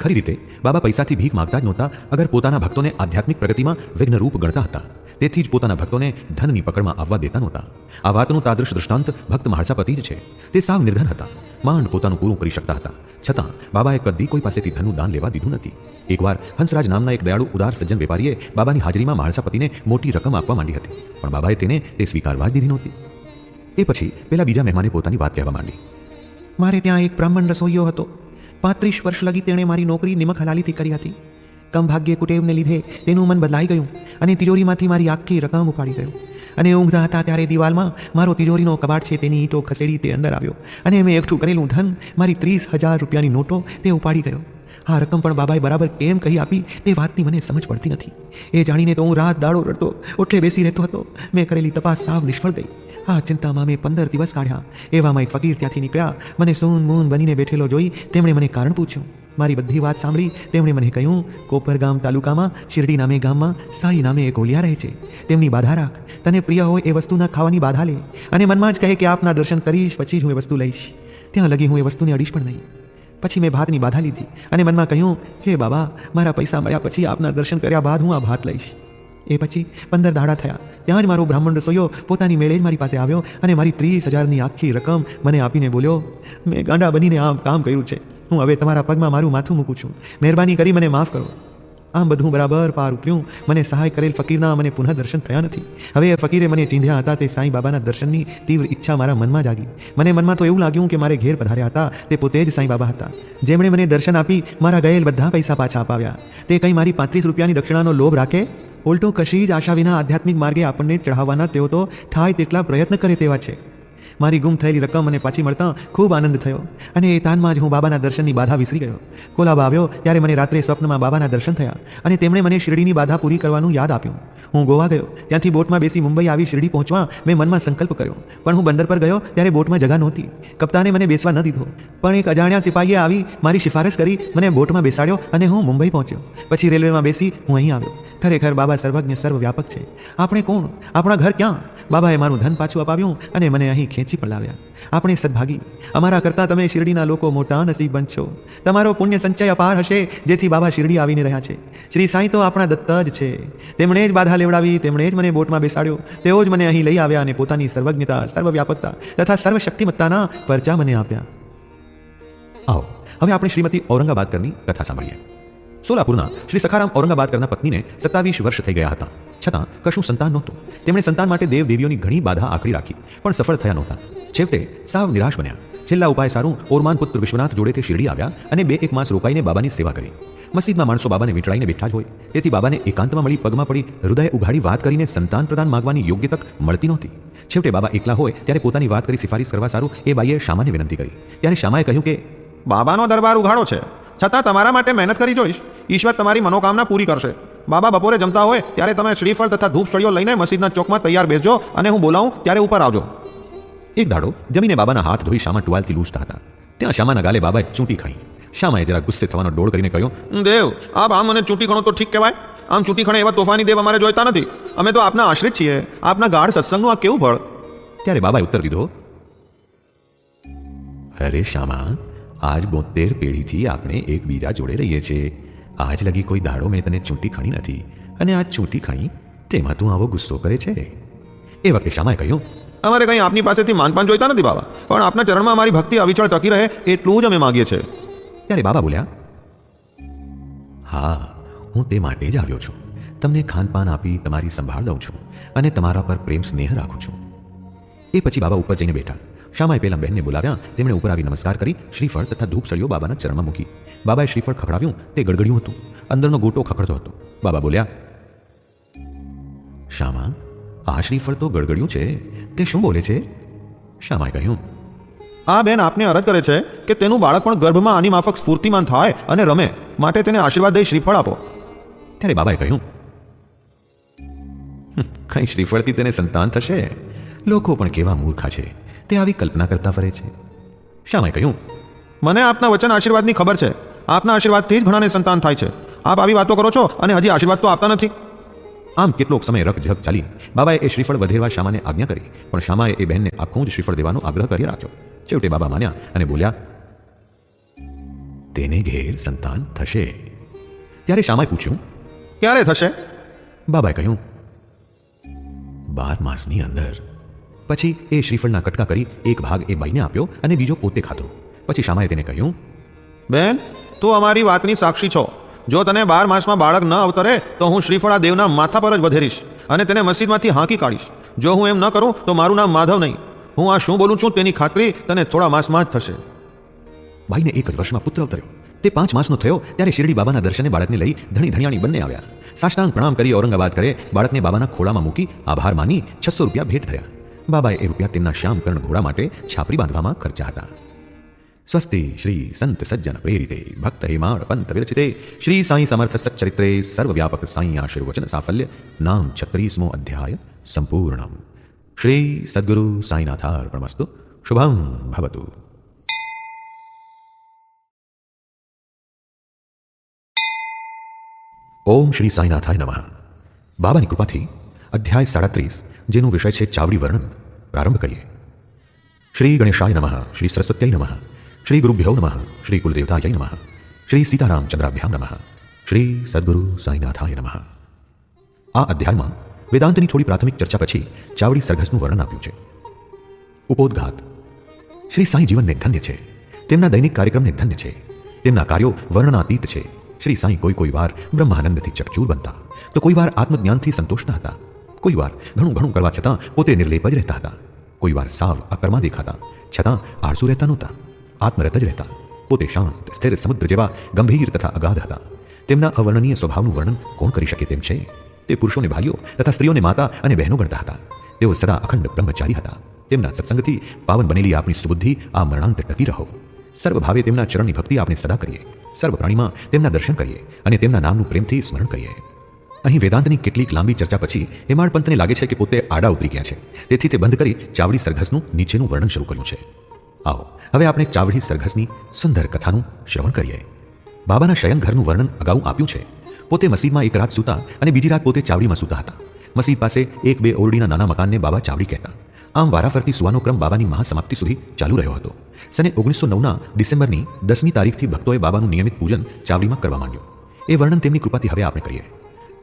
ખરી રીતે બાબા પૈસાથી ભીખ માગતા જ નહોતા, અગર પોતાના ભક્તોને આધ્યાત્મિક પ્રગતિમાં વિઘ્નરૂપ ગણતા હતા. તેથી જ પોતાના ભક્તોને ધનની પકડમાં આવવા દેતા નહોતા. આ વાતનું તાદૃશ દૃષ્ટાંત ભક્ત મહાળસાપતિ જ છે. તે સાવ નિર્ધન હતા, માંડ પોતાનું પૂરું કરી શકતા હતા, છતાં બાબાએ કદી કોઈ પાસેથી ધનનું દાન લેવા દીધું નથી. એકવાર હંસરાજ નામના એક દયાળુ ઉદાર સજ્જન વેપારીએ બાબાની હાજરીમાં મહાળસાપતિને મોટી રકમ આપવા માંડી હતી, પણ બાબાએ તેને તે સ્વીકારવા જ દીધી નહોતી. એ પછી પેલા બીજા મહેમાને પોતાની વાત કહેવા માંડી. મારે ત્યાં એક બ્રાહ્મણ રસોઈયો હતો. 35 વર્ષ લગી તેણે મારી નોકરી નિમક હલાલીથી કરી હતી. કમ ભાગ્યે કુટેવને લીધે તેનું મન બદલાઈ ગયું અને તિજોરીમાંથી મારી આખી રકમ ઉપાડી ગયો. અને ઊંઘતા હતા ત્યારે દિવાલમાં મારો તિજોરીનો કબાટ છે તેની ઈંટો ખસેડી તે અંદર આવ્યો અને મેં એકઠું કરેલું ધન, મારી 30,000 રૂપિયાની નોટો તે ઉપાડી ગયો. આ રકમ પણ બાબાએ બરાબર કેમ કહી આપી તે વાતની મને સમજ પડતી નથી. એ જાણીને તો હું રાત દાડો રડતો ઓટલે બેસી રહેતો હતો. મેં કરેલી તપાસ સાવ નિષ્ફળ ગઈ. આ ચિંતામાં મેં 15 દિવસ કાઢ્યા. એવામાં એક ફકીર ત્યાંથી નીકળ્યા. મને સૂન મૂન બનીને બેઠેલો જોઈ તેમણે મને કારણ પૂછ્યું. મારી બધી વાત સાંભળી તેમણે મને કહ્યું, કોપરગામ તાલુકામાં શિરડી નામે ગામમાં સાઈ નામે એક ઓલિયા રહે છે. તેમની બાધા રાખ. તને પ્રિય હોય એ વસ્તુના ખાવાની બાધા લે અને મનમાં જ કહે કે આપના દર્શન કરીશ પછી જ હું એ વસ્તુ લઈશ. ત્યાં લગી હું એ વસ્તુને અડીશ પણ નહીં. પછી મેં ભાતની બાધા લીધી અને મનમાં કહ્યું, હે બાબા, મારા પૈસા મળ્યા પછી આપના દર્શન કર્યા બાદ હું આ ભાત લઈશ. એ પછી 15 દાડા થયા. ત્યાં જ મારો બ્રાહ્મણ રસોઈયો પોતાની મેળે જ મારી પાસે આવ્યો અને મારી 30,000ની આખી રકમ મને આપીને બોલ્યો, મેં ગાંડા બનીને આ કામ કર્યું છે. હું હવે તમારા પગમાં મારું માથું મૂકું છું. મહેરબાની કરી મને માફ કરો. આમ બધું બરાબર પાર ઉતર્યું. મને સહાય કરેલ ફકીરના મને પુનઃ દર્શન થયા નથી. હવે એ ફકીરે મને ચીંધ્યા હતા તે સાંઈ બાબાના દર્શનની તીવ્ર ઈચ્છા મારા મનમાં જાગી. મને મનમાં તો એવું લાગ્યું કે મારે ઘેર પધાર્યા હતા તે પોતે જ સાંઈ બાબા હતા, જેમણે મને દર્શન આપી મારા ગયેલ બધા પૈસા પાછા અપાવ્યા. તે કંઈ મારી 35 રૂપિયાની દક્ષિણાનો લોભ રાખે? ઉલટો કશી જ આશા વિના આધ્યાત્મિક માર્ગે આપણને ચઢાવવાના તેઓ તો થાય તેટલા પ્રયત્ન કરે તેવા છે. મારી ગુમ થયેલી રકમ મને પાછી મળતા ખૂબ આનંદ થયો અને એ તાનમાં જ હું બાબાના દર્શનની બાધા વિસરી ગયો. કોલાબા આવ્યો ત્યારે મને રાત્રે સ્વપ્નમાં બાબાના દર્શન થયા અને તેમણે મને શિરડીની બાધા પૂરી કરવાનું યાદ આપ્યું. હું ગોવા ગયો. ત્યાંથી બોટમાં બેસી મુંબઈ આવી શિરડી પહોંચવા મેં મનમાં સંકલ્પ કર્યો, પણ હું બંદર પર ગયો ત્યારે બોટમાં જગા નહોતી. કપ્તાને મને બેસવા ન દીધો, પણ એક અજાણ્યા સિપાહીએ આવી મારી સિફારશ કરી મને બોટમાં બેસાડ્યો અને હું મુંબઈ પહોંચ્યો. પછી રેલવેમાં બેસી હું અહીં આવ્યો. ખરેખર બાબા સર્વજ્ઞ સર્વવ્યાપક છે. આપણે કોણ? આપણા ઘર ક્યાં? બાબાએ મારું ધન પાછું અપાવ્યું અને મને અહીં ખેંચી પણ લાવ્યા. આપણે સદભાગી. અમારા કરતાં તમે શિરડીના લોકો મોટા નસીબંત છો. તમારો પુણ્ય સંચય અપાર હશે જેથી બાબા શિરડી આવીને રહ્યા છે. શ્રી સાંઈ તો આપણા દત્ત જ છે. તેમણે જ બાધા લેવડાવી, તેમણે જ મને બોટમાં બેસાડ્યો, તેઓ જ મને અહીં લઈ આવ્યા અને પોતાની સર્વજ્ઞતા, સર્વવ્યાપકતા તથા સર્વશક્તિમત્તાના પરચા મને આપ્યા. આવો હવે આપણે શ્રીમતી ઔરંગાબાદકરની કથા સાંભળીએ. સોલાપુરના શ્રી સખારામ ઔરંગાબાદકરના પત્નીને 27 વર્ષ થઈ ગયા હતા, છતાં કશું સંતાન નહોતું. તેમણે સંતાન માટે દેવ દેવીઓની ઘણી બાધા આકડી રાખી, પણ સફળ થયા નહોતા. છેવટે સાવ નિરાશ બન્યા. છેલ્લા ઉપાય સારું ઓરમાન પુત્ર વિશ્વનાથ જોડે તે શિરડી આવ્યા અને 2-1 માસ રોકાઈને બાબાની સેવા કરી. મસ્જિદમાં માણસો બાબાને વીંટળાઈને બેઠા જ હોય, તેથી બાબાને એકાંતમાં મળી પગમાં પડી હૃદય ઉઘાડી વાત કરીને સંતાન પ્રદાન માગવાની યોગ્ય તક મળતી નહોતી. છેવટે બાબા એકલા હોય ત્યારે પોતાની વાત કરી સિફારિશ કરવા સારું એ બાઈએ શામાને વિનંતી કરી. ત્યારે શામાએ કહ્યું કે બાબાનો દરબાર ઉઘાડો છે, છતાં તમારા માટે મહેનત કરી જોઈશ. ઈશ્વર તમારી મનોકામના પૂરી કરશે. બાબા બપોરે જમતા હોય ત્યારે તમે શ્રીફળ તથા ધૂપ સળીઓ લઈને મસ્જિદના ચોકમાં તૈયાર બેસજો અને હું બોલાવું ત્યારે ઉપર આવજો. એક દાડો જમીને બાબાના હાથ ધોઈ શામા ટુવાલથી લૂછતા હતા. ત્યાં શામાના ગાલે બાબાએ ચૂંટી ખાઈ. શામાએ જરા ગુસ્સે થવાનો ડોળ કરીને કહ્યું, દેવ, આપ આમ મને ચૂંટી ખણો તો ઠીક કહેવાય. આમ ચૂંટી ખણે એવા તોફાની દેવ અમારે જોઈતા નથી. અમે તો આપના આશ્રિત છીએ. આપના ગાઢ સત્સંગનું આ કેવું ફળ? ત્યારે બાબાએ ઉત્તર દીધો, અરે શામા, આજ 72 પેઢીથી આપણે એકબીજા જોડે રહીએ છીએ. આજ લગી કોઈ દાડો મેં તને ચૂંટી ખણી નથી, અને આજ ચૂંટી ખણી તેમાં તું આવો ગુસ્સો કરે છે. એ વખતે શામાએ કહ્યું, અમારે કંઈ આપની પાસેથી માનપાન જોઈતા નથી બાબા, પણ આપના ચરણમાં અમારી ભક્તિ અવિચળ ટકી રહે એટલું જ અમે માગીએ છીએ. ત્યારે બાબા બોલ્યા, હા, હું તે માટે જ આવ્યો છું. તમને ખાનપાન આપી તમારી સંભાળ લઉં છું અને તમારા પર પ્રેમ સ્નેહ રાખું છું. એ પછી બાબા ઉપર જઈને બેઠા. શામાએ પેલા બહેનને બોલાવ્યા. તેમણે ઉપર આવી નમસ્કાર કરી શ્રીફળ તથા ધૂપ સળીઓ બાબાના ચરણમાં મૂકી. બાબાએ શ્રીફળ ખખડાવ્યું. તે ગડગડ્યું હતું. અંદરનો ગોટો ખખડતો હતો. બાબા બોલ્યા, શામા, આ શ્રીફળ તો ગડગડ્યું છે, તે શું બોલે છે? શામાએ કહ્યું, આ બેન આપને અરજ કરે છે કે તેનું બાળક પણ ગર્ભમાં આની માફક સ્ફૂર્તિમાન થાય અને રમે, માટે તેને આશીર્વાદ દઈ શ્રીફળ આપો. ત્યારે બાબાએ કહ્યું, કઈ શ્રીફળથી તેને સંતાન થશે? લોકો પણ કેવા મૂર્ખા છે, તે આવી કલ્પના કરતા ફરે છે. શામાએ કહ્યું, મને આપના વચન આશીર્વાદની ખબર છે. આપના આશીર્વાદથી જ ઘણાને સંતાન થાય છે. આપ આવી વાતો કરો છો અને હજી આશીર્વાદ તો આપતા નથી. આમ કેટલોક સમય રકઝક ચાલી. બાબાએ એ શ્રીફળ વધેરવા શામાને આજ્ઞા કરી, પણ શામાએ એ બહેનને આખું જ શ્રીફળ દેવાનો આગ્રહ કરી રાખ્યો. છેવટે બાબા માન્યા અને બોલ્યા, તેને ઘેર સંતાન થશે. ત્યારે શામાએ પૂછ્યું, ક્યારે થશે? બાબાએ કહ્યું, 12 માસની અંદર. પછી એ શ્રીફળના કટકા કરી એક ભાગ એ બાઈને આપ્યો અને બીજો પોતે ખાધો. પછી શામાએ તેને કહ્યું, બેન, તું અમારી વાતની સાક્ષી છો. જો તને 12 માસમાં બાળક ન અવતરે તો હું શ્રીફળ આ દેવના માથા પર જ વધેરીશ અને તેને મસ્જિદમાંથી હાંકી કાઢીશ. જો હું એમ ન કરું તો મારું નામ માધવ નહીં. હું આ શું બોલું છું તેની ખાતરી તને થોડા માસમાં જ થશે. બાઈને 1 જ વર્ષમાં પુત્ર અવતર્યો. તે 5 માસનો થયો ત્યારે શિરડી બાબાના દર્શને બાળકને લઈ ધણી ધણિયાણી બંને આવ્યા. સાષ્ટાંગ પ્રણામ કરી ઔરંગાબાદ કરે બાળકને બાબાના ખોળામાં મૂકી આભાર માની 600 રૂપિયા ભેટ ધર્યા. બાબાએ એ રૂપિયા તેમના શ્યામકર્ણ ઘોડા માટે છાપરી બાંધવામાં ખર્ચ્યા હતા. સ્વસ્તિ શ્રી સંત સજ્જન પ્રેરિતે ભક્ત હેમાળ પંત વિરચિતે શ્રી સાંઈ સમર્થ સચ્ચરિત્રે સર્વવ્યાપક સાંઈ આશીર્વચન સાફલ્ય નામ 36મો અધ્યાય સંપૂર્ણમ. શ્રી સદ્ગુરુ સાંઈનાથાર્પણમસ્તુ. શુભમ ભવતુ. ઓમ શ્રી સાંઈનાથાય નમઃ. બાબાની કૃપાથી અધ્યાય 37 જેનો વિષય છે ચાવડી વર્ણન પ્રારંભ કરીએ. શ્રી ગણેશાય નમઃ. શ્રી સરસ્વત્યાય નમઃ. શ્રી ગુરુભ્યો નમઃ. શ્રી કુલદેવતાય નમઃ. શ્રી સીતારામચંદ્રાભ્યામ નમઃ. શ્રી સદ્ગુરુ સાંઈનાથાય નમઃ. આ અધ્યાયમાં વેદાંતની થોડી પ્રાથમિક ચર્ચા પછી ચાવડી સરઘસનું વર્ણન આપ્યું છે. ઉપોદ્ઘાત. શ્રી સાંઈ જીવનને ધન્ય છે. તેમના દૈનિક કાર્યક્રમને ધન્ય છે. તેમના કાર્યો વર્ણનાતીત છે. શ્રી સાંઈ કોઈ વાર બ્રહ્માનંદથી ચકચૂર બનતા તો કોઈ વાર આત્મજ્ઞાનથી સંતોષતા હતા. કોઈ વાર ઘણું કરવા છતાં પોતે નિર્લેપ જ રહેતા હતા. કોઈ વાર સાવ અકર્મા દેખાતા છતાં આળસુ રહેતા નહોતા. આત્મરત જ રહેતા. પોતે શાંત સ્થિર સમુદ્ર જેવા ગંભીર તથા અગાધ હતા. તેમના અવર્ણનીય સ્વભાવનું વર્ણન કોણ કરી શકે તેમ છે. તે પુરુષોને ભાઈઓ તથા સ્ત્રીઓને માતા અને બહેનો ગણતા હતા. તેઓ સદા અખંડ બ્રહ્મચારી હતા. તેમના સત્સંગથી પાવન બનેલી આપણી સુબુદ્ધિ આ મરણાંત ટકી રહો. સર્વભાવે તેમના ચરણની ભક્તિ આપણે સદા કરીએ. સર્વ પ્રાણીમાં તેમના દર્શન કરીએ અને તેમના નામનું પ્રેમથી સ્મરણ કરીએ. અહીં વેદાંતની કેટલીક લાંબી ચર્ચા પછી હેમાળ પંતને લાગે છે કે પોતે આડા ઉતરી ગયા છે. તેથી તે બંધ કરી ચાવડી સરઘસનું નીચેનું વર્ણન શરૂ કર્યું છે. આવો હવે આપણે ચાવડી સરઘસની સુંદર કથાનું શ્રવણ કરીએ. બાબાના શયન ઘરનું વર્ણન અગાઉ આપ્યું છે. પોતે મસ્જિદમાં એક રાત સૂતા અને બીજી રાત પોતે ચાવડીમાં સૂતા હતા. મસ્જિદ પાસે 1-2 ઓરડીના નાના મકાનને બાબા ચાવડી કહેતા. આમ વારાફરતી સુવાનો ક્રમ બાબાની મહાસમાપ્તિ સુધી ચાલુ રહ્યો હતો. સને 1909ના ડિસેમ્બરની 10મી તારીખથી ભક્તોએ બાબાનું નિયમિત પૂજન ચાવડીમાં કરવા માંડ્યું. એ વર્ણન તેમની કૃપાથી હવે આપણે કરીએ.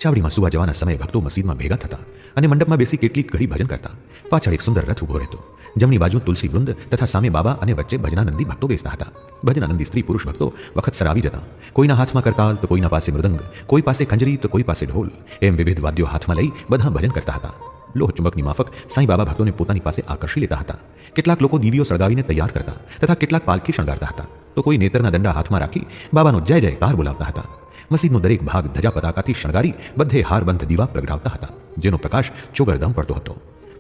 ચાવડીમાં સુવા જવાના સમયે ભક્તો મસ્જિદમાં ભેગા થતા અને મંડપમાં બેસી કેટલીક ઘડી ભજન કરતા. પાછળ એક સુંદર રથ ઊભો રહેતો. જમણી બાજુ તુલસી વૃંદ તથા સામે બાબા અને વચ્ચે ભજનાનંદી ભક્તો બેસતા હતા. ભજનાનંદી સ્ત્રી પુરુષ ભક્તો વખતસર આવી જતા. કોઈના હાથમાં કરતાલ તો કોઈના પાસે મૃદંગ, કોઈ પાસે ખંજરી તો કોઈ પાસે ઢોલ, એમ વિવિધ વાદ્યો હાથમાં લઈ બધા ભજન કરતા હતા. લોહ ચુંબકની માફક સાંઈ બાબા ભક્તોને પોતાની પાસે આકર્ષી લેતા હતા. કેટલાક લોકો દીવીઓ સળગાવીને તૈયાર કરતા તથા કેટલાક પાલખી શણગારતા હતા. તો કોઈ નેતરના દંડા હાથમાં રાખી બાબાનો જય જયકાર બોલાવતા હતા. મસ્જિદનો દરેક ભાગ ધજા પતાકાથી શણગારી બધે હારબંધ દીવા પ્રગટાવતા હતા, જેનો પ્રકાશ ચોગરદમ પડતો હતો.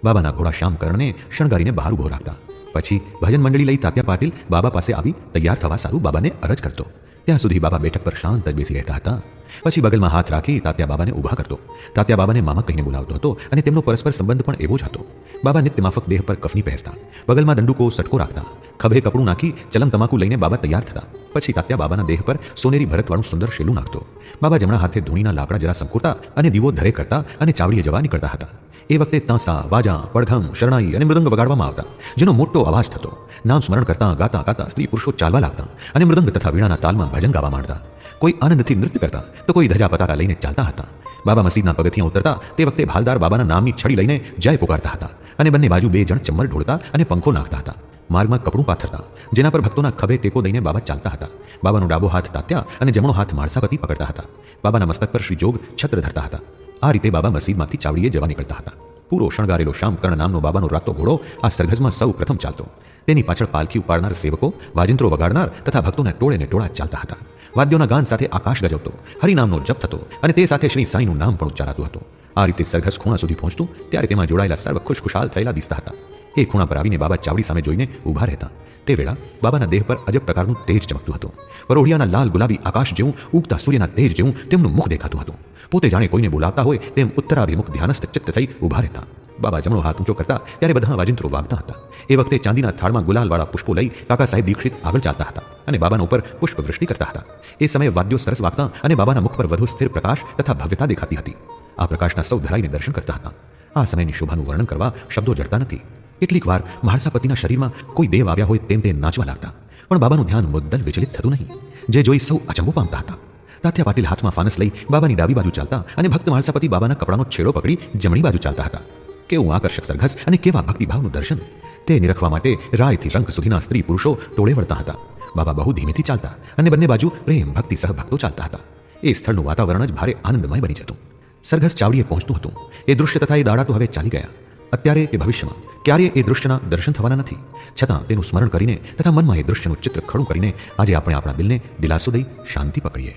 બાબાના ઘોડા શ્યામકર્ણને શણગારીને બહાર ઊભો રાખતા. પછી ભજન મંડળી લઈ તાત્યા પાટીલ બાબા પાસે આવી તૈયાર થવા સારું બાબાને અરજ કરતો. ત્યાં સુધી બાબા બેઠક પર શાંત જ બેસી રહેતા હતા. પછી બગલમાં હાથ રાખી તાત્યા બાબાને ઊભા કરતો. તાત્યા બાબાને મામા કહીને બોલાવતો હતો અને તેમનો પરસ્પર સંબંધ પણ એવો જ હતો. બાબા નિત્ય માફક દેહ પર કફની પહેરતા, બગલમાં દંડુકો સટકો રાખતા, ખભે કપડું નાખી ચલમ તમાકુ લઈને બાબા તૈયાર થતા. પછી તાત્યા બાબાના દેહ પર સોનેરી ભરતવાળું સુંદર શેલું નાખતો. બાબા જમણા હાથે ધૂણીના લાકડા જરા સંકોરતા અને દીવો ધરે કરતા અને ચાવડીએ જવા નીકળતા હતા. એ વખતે તાંસા, વાજા, પડઘમ, શરણાઈ અને મૃદંગ વગાડવામાં આવતા, જેનો મોટો અવાજ થતો. નામ સ્મરણ કરતા ગાતા ગાતા સ્ત્રી પુરુષો ચાલવા લાગતા અને મૃદંગ તથા વીણાના તાલમાં ભજન ગાવા માંડતા. કોઈ આનંદથી નૃત્ય કરતા તો કોઈ ધજા પતાકા લઈને ચાલતા હતા. બાબા મસ્જિદના પગથિયાં ઉતરતા તે વખતે ભાલદાર બાબાના નામની છડી લઈને જય પુકારતા હતા અને બંને બાજુ 2 જણ ચમ્મર ઢોળતા અને પંખો નાખતા હતા. માર્ગમાં કપડું પાથરતા, જેના પર ભક્તોના ખભે ટેકો દઈને બાબા ચાલતા હતા. બાબાનો ડાબો હાથ તાત્યા અને જમણો હાથ માળસાપતિ પકડતા હતા. બાબાના મસ્તક પર શ્રી જોગ છત્ર ધરતા હતા. આ રીતે બાબા મસ્જિદમાંથી ચાવડીએ જવા નીકળતા હતા. પૂરો શણગારેલો શ્યામકર્ણ નામનો બાબાનો રાતો ઘોડો આ સરઘસમાં સૌ પ્રથમ ચાલતો. તેની પાછળ પાલખી ઉપાડનાર સેવકો, વાજિંત્રો વગાડનાર તથા ભક્તોના ટોળે ને ટોળા ચાલતા હતા. વાદ્યોના ગાન સાથે આકાશ ગજવતો, હરિનામનો જપ થતો અને તે સાથે શ્રી સાંઈનું નામ પણ ઉચ્ચારાતું હતું. આ રીતે સરઘસ ખૂણા સુધી પહોંચતું ત્યારે તેમાં જોડાયેલા સર્વ ખુશખુશાલ થયેલા દિસતા હતા. એ ખૂણા પર આવીને બાબા ચાવડી સામે જોઈને ઊભા રહેતા. તે વેળા બાબાના દેહ પર અજબ પ્રકારનું તેજ ચમકતું હતું. પરોઢિયાના લાલ ગુલાબી આકાશ જેવું, ઉગતા સૂર્યના તેજ જેવું તેમનું મુખ દેખાતું હતું. પોતે જાણે કોઈને બોલાવતા હોય તેમ ઉત્તરાભિમુખ ધ્યાનસ્થ ચિત્ત થઈ ઊભા રહેતા. બાબા જમણો હાથ ઊંચો કરતા ત્યારે બધા વાજિંત્રો વાગતા હતા. એ વખતે ચાંદીના થાળમાં ગુલાલવાળા પુષ્પો લઈ કાકા સાહેબ દીક્ષિત આગળ ચાલતા હતા અને બાબાના ઉપર પુષ્પવૃષ્ટિ કરતા હતા. એ સમયે વાદ્યો સરસ વાગતા અને બાબાના મુખ પર વધુ સ્થિર પ્રકાશ તથા ભવ્યતા દેખાતી હતી. આ પ્રકાશના સૌ ધરાઈને દર્શન કરતા હતા. આ સમયની શોભાનું વર્ણન કરવા શબ્દો જડતા નથી. કેટલીક વાર માળસાપતિના શરીરમાં કોઈ દેવ આવ્યા હોય તેમ તે નાચવા લાગતા. પણ બાબાનું ધ્યાન મુદ્દલ વિચલિત થતું નહીં, જે જોઈ સૌ અચંબો પામતા હતા. તાત્યા પાટીલ હાથમાં ફાનસ લઈ બાબાની ડાબી બાજુ ચાલતા અને ભક્ત માળસાપતિ બાબાના કપડાનો છેડો પકડી જમણી બાજુ ચાલતા હતા. કેવું આકર્ષક સરઘસ અને કેવા ભક્તિભાવનું દર્શન! તે નિરખવા માટે રાયથી રંગ સુધીના સ્ત્રી પુરુષો ટોળે વળતા હતા. બાબા બહુ ધીમેથી ચાલતા અને બંને બાજુ પ્રેમ ભક્તિ સહ ભક્તો ચાલતા હતા. એ સ્થળનું વાતાવરણ જ ભારે આનંદમય બની જતું. સરઘસ ચાવડીએ પહોંચતું હતું. એ દૃશ્ય તથા એ દાડા તો હવે ચાલી ગયા. અત્યારે એ ભવિષ્યમાં ક્યારેય એ દૃશ્યના દર્શન થવાના નથી. છતાં તેનું સ્મરણ કરીને તથા મનમાં એ દૃશ્યનું ચિત્ર ખડું કરીને આજે આપણે આપણા દિલને દિલાસો દઈ શાંતિ પકડીએ.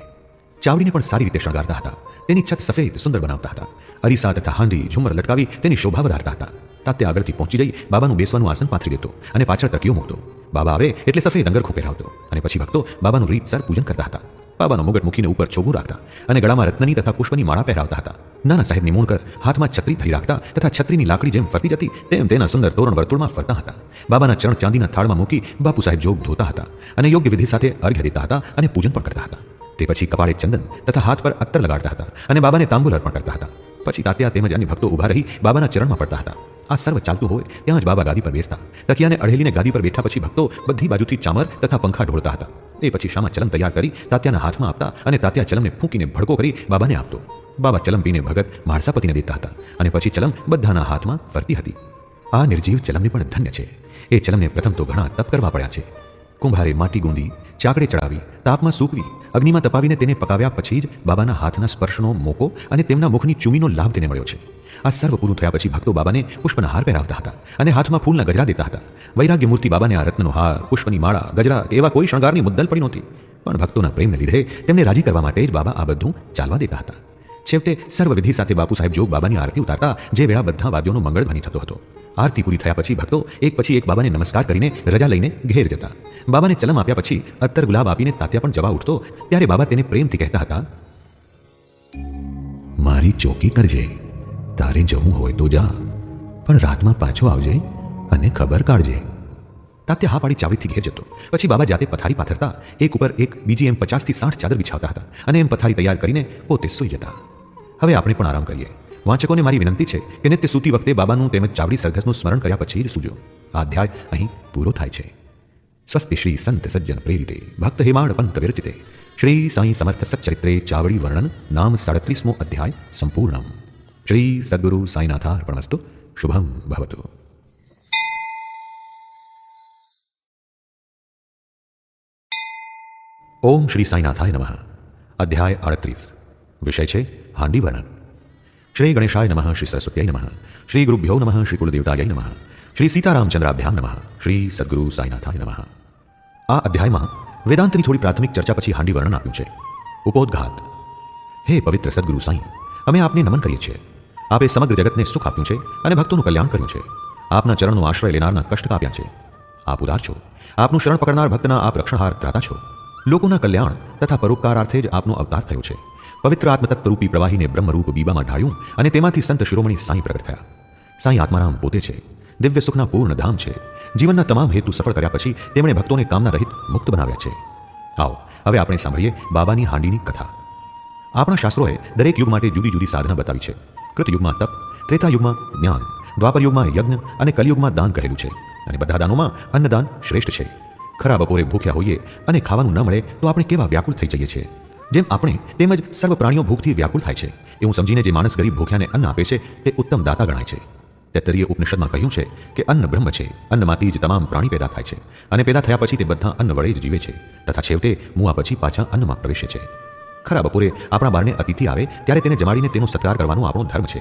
ચાવડીને પણ સારી રીતે શણગારતા હતા. તેની છત સફેદ સુંદર બનાવતા હતા. અરીસા તથા હાંડી ઝુમર લટકાવી તેની શોભા વધારતા હતા. તાત્યા આગળથી પહોંચી જઈ બાબાનું બેસવાનું આસન પાથરી દેતો અને પાછળ તકીઓ મૂકતો. બાબા આવે એટલે સફેદ અંગરખો પહેરાવતો અને પછી ભક્તો બાબાનું રીતસર પૂજન કરતા હતા. બાબાનો મુગટ મૂકીને ઉપર છોગું રાખતા અને ગળામાં રત્નની તથા પુષ્પની માળા પહેરાવતા હતા. નાના સાહેબ નિમૂણકર હાથમાં છત્રી ધરી રાખતા તથા છત્રીની લાકડી જેમ ફરતી જતી તેમ તેના સુંદર તોરણ વર્તુળમાં ફરતા હતા. બાબાના ચરણ ચાંદીના થાળમાં મૂકી બાપુ સાહેબ જોગ ધોતા હતા અને યોગ્ય વિધિ સાથે અર્ઘ્ય દેતા હતા અને પૂજન પણ કરતા હતા. તે પછી કપાળે ચંદન તથા હાથ પર અત્તર લગાડતા હતા અને બાબાને તાંબુલ અર્પણ કરતા હતા. પછી તાત્યા તેમજ અન્ય ભક્તો ઊભા રહી બાબાના ચરણમાં પડતા હતા. આ સર્વ ચાલતું હોય ત્યાં જ બાબા ગાદી પર બેસતા. તકિયાને અડેલીને ગાદી પર બેઠા પછી ભક્તો બધી બાજુથી ચામર તથા પંખા ઢોળતા હતા. એ પછી શામાં ચલમ તૈયાર કરી તાત્યાના હાથમાં આપતા અને તાત્યા ચલમને ફૂંકીને ભડકો કરી બાબાને આપતો. બાબા ચલમ પીને ભગત માળસાપતિને દેતા હતા અને પછી ચલમ બધાના હાથમાં ફરતી હતી. આ નિર્જીવ ચલમની પણ ધન્ય છે. એ ચલમને પ્રથમ તો ઘણા તપ કરવા પડ્યા છે. કુંભારે માટી ગુંદી ચાકડે ચડાવી તાપમાં સૂકવી અગ્નિમાં તપાવીને તેને પકાવ્યા પછી જ બાબાના હાથના સ્પર્શનો મોકો અને તેમના મુખની ચૂમીનો લાભ તેને મળ્યો છે. આ સર્વ પૂરું થયા પછી ભક્તો બાબાને પુષ્પના હાર પહેરાવતા હતા અને હાથમાં ફૂલના ગજરા દેતા હતા. વૈરાગ્ય મૂર્તિ બાબાને આ રત્નનો હાર, પુષ્પની માળા, ગજરા એવા કોઈ શણગારની મુદ્દલ પડી નહોતી. પણ ભક્તોના પ્રેમને લીધે તેમને રાજી કરવા માટે જ બાબા આ બધું ચાલવા દેતા હતા. છેવટે સર્વવિધિ સાથે બાપુ સાહેબ જોગ બાબાની આરતી ઉતારતા, જે વેળા બધા વાદ્યોનો મંગળ ધ્વનિ થતો હતો. આરતી પૂરી થયા પછી ભક્તો એક પછી એક બાબાને નમસ્કાર કરીને રજા લઈને ઘેર જતા. બાબાને ચલમ આપ્યા પછી અત્તર ગુલાબ આપીને તાત્યા પણ જવા ઉઠતો ત્યારે બાબા તેને પ્રેમથી કહેતા હતા, મારી ચોકી કરજે. તારે જવું હોય તો જા, પણ રાતમાં પાછો આવજે અને ખબર કાઢજે. તાત્યા હા પાડી ચાવડીથી ઘેર જતો. પછી બાબા જાતે પથારી પાથરતા, એક ઉપર એક બીજી એમ 50 થી 60 ચાદર બિછાવતા હતા અને એમ પથારી તૈયાર કરીને પોતે સૂઈ જતા. હવે આપણે પણ આરામ કરીએ. વાંચકોને મારી વિનંતી છે કે નિત્ય સૂતી વખતે બાબાનું તેમજ ચાવડી સરઘસનું સ્મરણ કર્યા પછી જ સૂજો. આ અધ્યાય અહીં પૂરો થાય છે. સ્વસ્તિ શ્રી સંત સજ્જન પ્રેરિતે ભક્ત હેમાડ પંત વિરચિતે શ્રી સાંઈ સમર્થ સચ્ચરિત્રે ચાવડી વર્ણન નામ 37મો અધ્યાય સંપૂર્ણમ. શ્રી સદ્ગુરુ સાંઈનાથાર્પણમસ્તુ. શુભમ ભવતુ. ઓમ શ્રી સાંઈનાથાય નમઃ. અધ્યાય 38. વિષય છે હાંડી વર્ણન. શ્રી ગણેશાય નમઃ. શ્રી સરસ્વત્યાય નમઃ. શ્રી ગુરુભ્યો નમઃ. શ્રી કુલદેવતાય નમઃ. શ્રી સીતારામચંદ્રાભ્યામ નમઃ. શ્રી સદ્ગુરુ સાંઈનાથાય નમઃ. આ અધ્યાયમાં વેદાંતની થોડી પ્રાથમિક ચર્ચા પછી હાંડી વર્ણન આપ્યું છે. ઉપોદ્ઘાત. હે પવિત્ર સદ્ગુરુ સાંઈ, અમે આપને નમન કરીએ છીએ. આપે સમગ્ર જગતને સુખ આપ્યું છે અને ભક્તોનું કલ્યાણ કર્યું છે. આપના ચરણનો આશ્રય લેનારના કષ્ટ કાપ્યા છે. આપ ઉદાર છો. આપનું શરણ પકડનાર ભક્તના આપ રક્ષણહાર ત્રાતા છો. લોકોના કલ્યાણ તથા પરોપકારાર્થે જ આપનો અવતાર થયો છે. પવિત્ર આત્મતત્વરૂપી પ્રવાહીને બ્રહ્મરૂપ બીબામાં ઢાળ્યું અને તેમાંથી સંત શિરોમણી સાંઈ પ્રગટ થયા. સાંઈ આત્મારામ પોતે છે. દિવ્ય સુખના પૂર્ણ ધામ છે. જીવનના તમામ હેતુ સફળ કર્યા પછી તેમણે ભક્તોને કામના રહિત મુક્ત બનાવ્યા છે. આવો હવે આપણે સાંભળીએ બાબાની હાંડીની કથા. આપણા શાસ્ત્રોએ દરેક યુગ માટે જુદી જુદી સાધના બતાવી છે. કૃતયુગમાં તપ, ત્રેતાયુગમાં જ્ઞાન, દ્વાપરયુગમાં યજ્ઞ અને કલિયુગમાં દાન કહેલું છે. અને બધા દાનોમાં અન્નદાન શ્રેષ્ઠ છે. ખરા બપોરે ભૂખ્યા હોઈએ અને ખાવાનું ન મળે તો આપણે કેવા વ્યાકુળ થઈ જઈએ છીએ. જેમ આપણે તેમજ સર્વ પ્રાણીઓ ભૂખથી વ્યાકુળ થાય છે, એવું સમજીને જે માણસ ગરીબ ભૂખ્યાને અન્ન આપે છે તે ઉત્તમ દાતા ગણાય છે. તેત્તરીય ઉપનિષદમાં કહ્યું છે કે અન્ન બ્રહ્મ છે. અન્નમાંથી જ તમામ પ્રાણી પેદા થાય છે અને પેદા થયા પછી તે બધા અન્ન વડે જ જીવે છે તથા છેવટે મુવા પછી પાછા અન્નમાં પ્રવેશે છે. ખરા બપોરે આપણા બારને અતિથિ આવે ત્યારે તેને જમાડીને તેનો સત્કાર કરવાનો આપણો ધર્મ છે.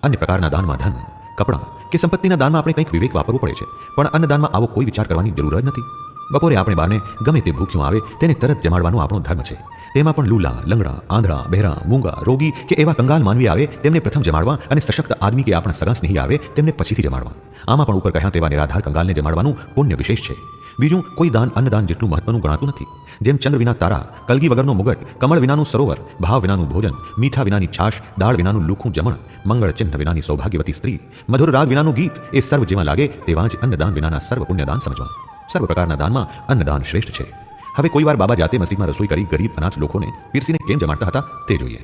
અન્ય પ્રકારના દાનમાં ધન, કપડાં કે સંપત્તિના દાનમાં આપણે કંઈક વિવેક વાપરવો પડે છે, પણ અન્નદાનમાં આવો કોઈ વિચાર કરવાની જરૂર જ નથી. બપોરે આપણે બારને ગમે તે ભૂખ્યું આવે તેને તરત જમાડવાનો આપણો ધર્મ છે. તેમાં પણ લૂલા, લંગડા, આંધળા, બહેરા, મૂંગા, રોગી કે એવા કંગાલ માનવી આવે તેમને પ્રથમ જમાડવા અને સશક્ત આદમી કે આપણા સગા સ્નેહી આવે તેમને પછીથી જમાડવા. આમાં પણ ઉપર કહ્યા તેવા નિરાધાર કંગાલને જમાડવાનું પુણ્ય વિશેષ છે. બીજું કોઈ દાન અન્નદાન જેટલું મહત્વનું ગણાતું નથી. જેમ ચંદ્ર વિના તારા, કલગી વગરનો મુગટ, કમળ વિનાનું સરોવર, ભાવ વિનાનું ભોજન, મીઠા વિનાની છાશ, દાળ વિનાનું લુખું જમણ, મંગળ ચિહ્ન વિનાની સૌભાગ્યવતી સ્ત્રી, મધુર રાગ વિનાનું ગીત એ સર્વ જેવા લાગે તેવા જ અન્નદાન વિનાના સર્વ પુણ્યદાન સમજવા. સર્વ પ્રકારના દાનમાં અન્નદાન શ્રેષ્ઠ છે. હવે કોઈ વાર બાબા જાતે મસ્જિદમાં રસોઈ કરી ગરીબ અનાથ લોકોને પીરસીને કેમ જમાડતા હતા તે જોઈએ.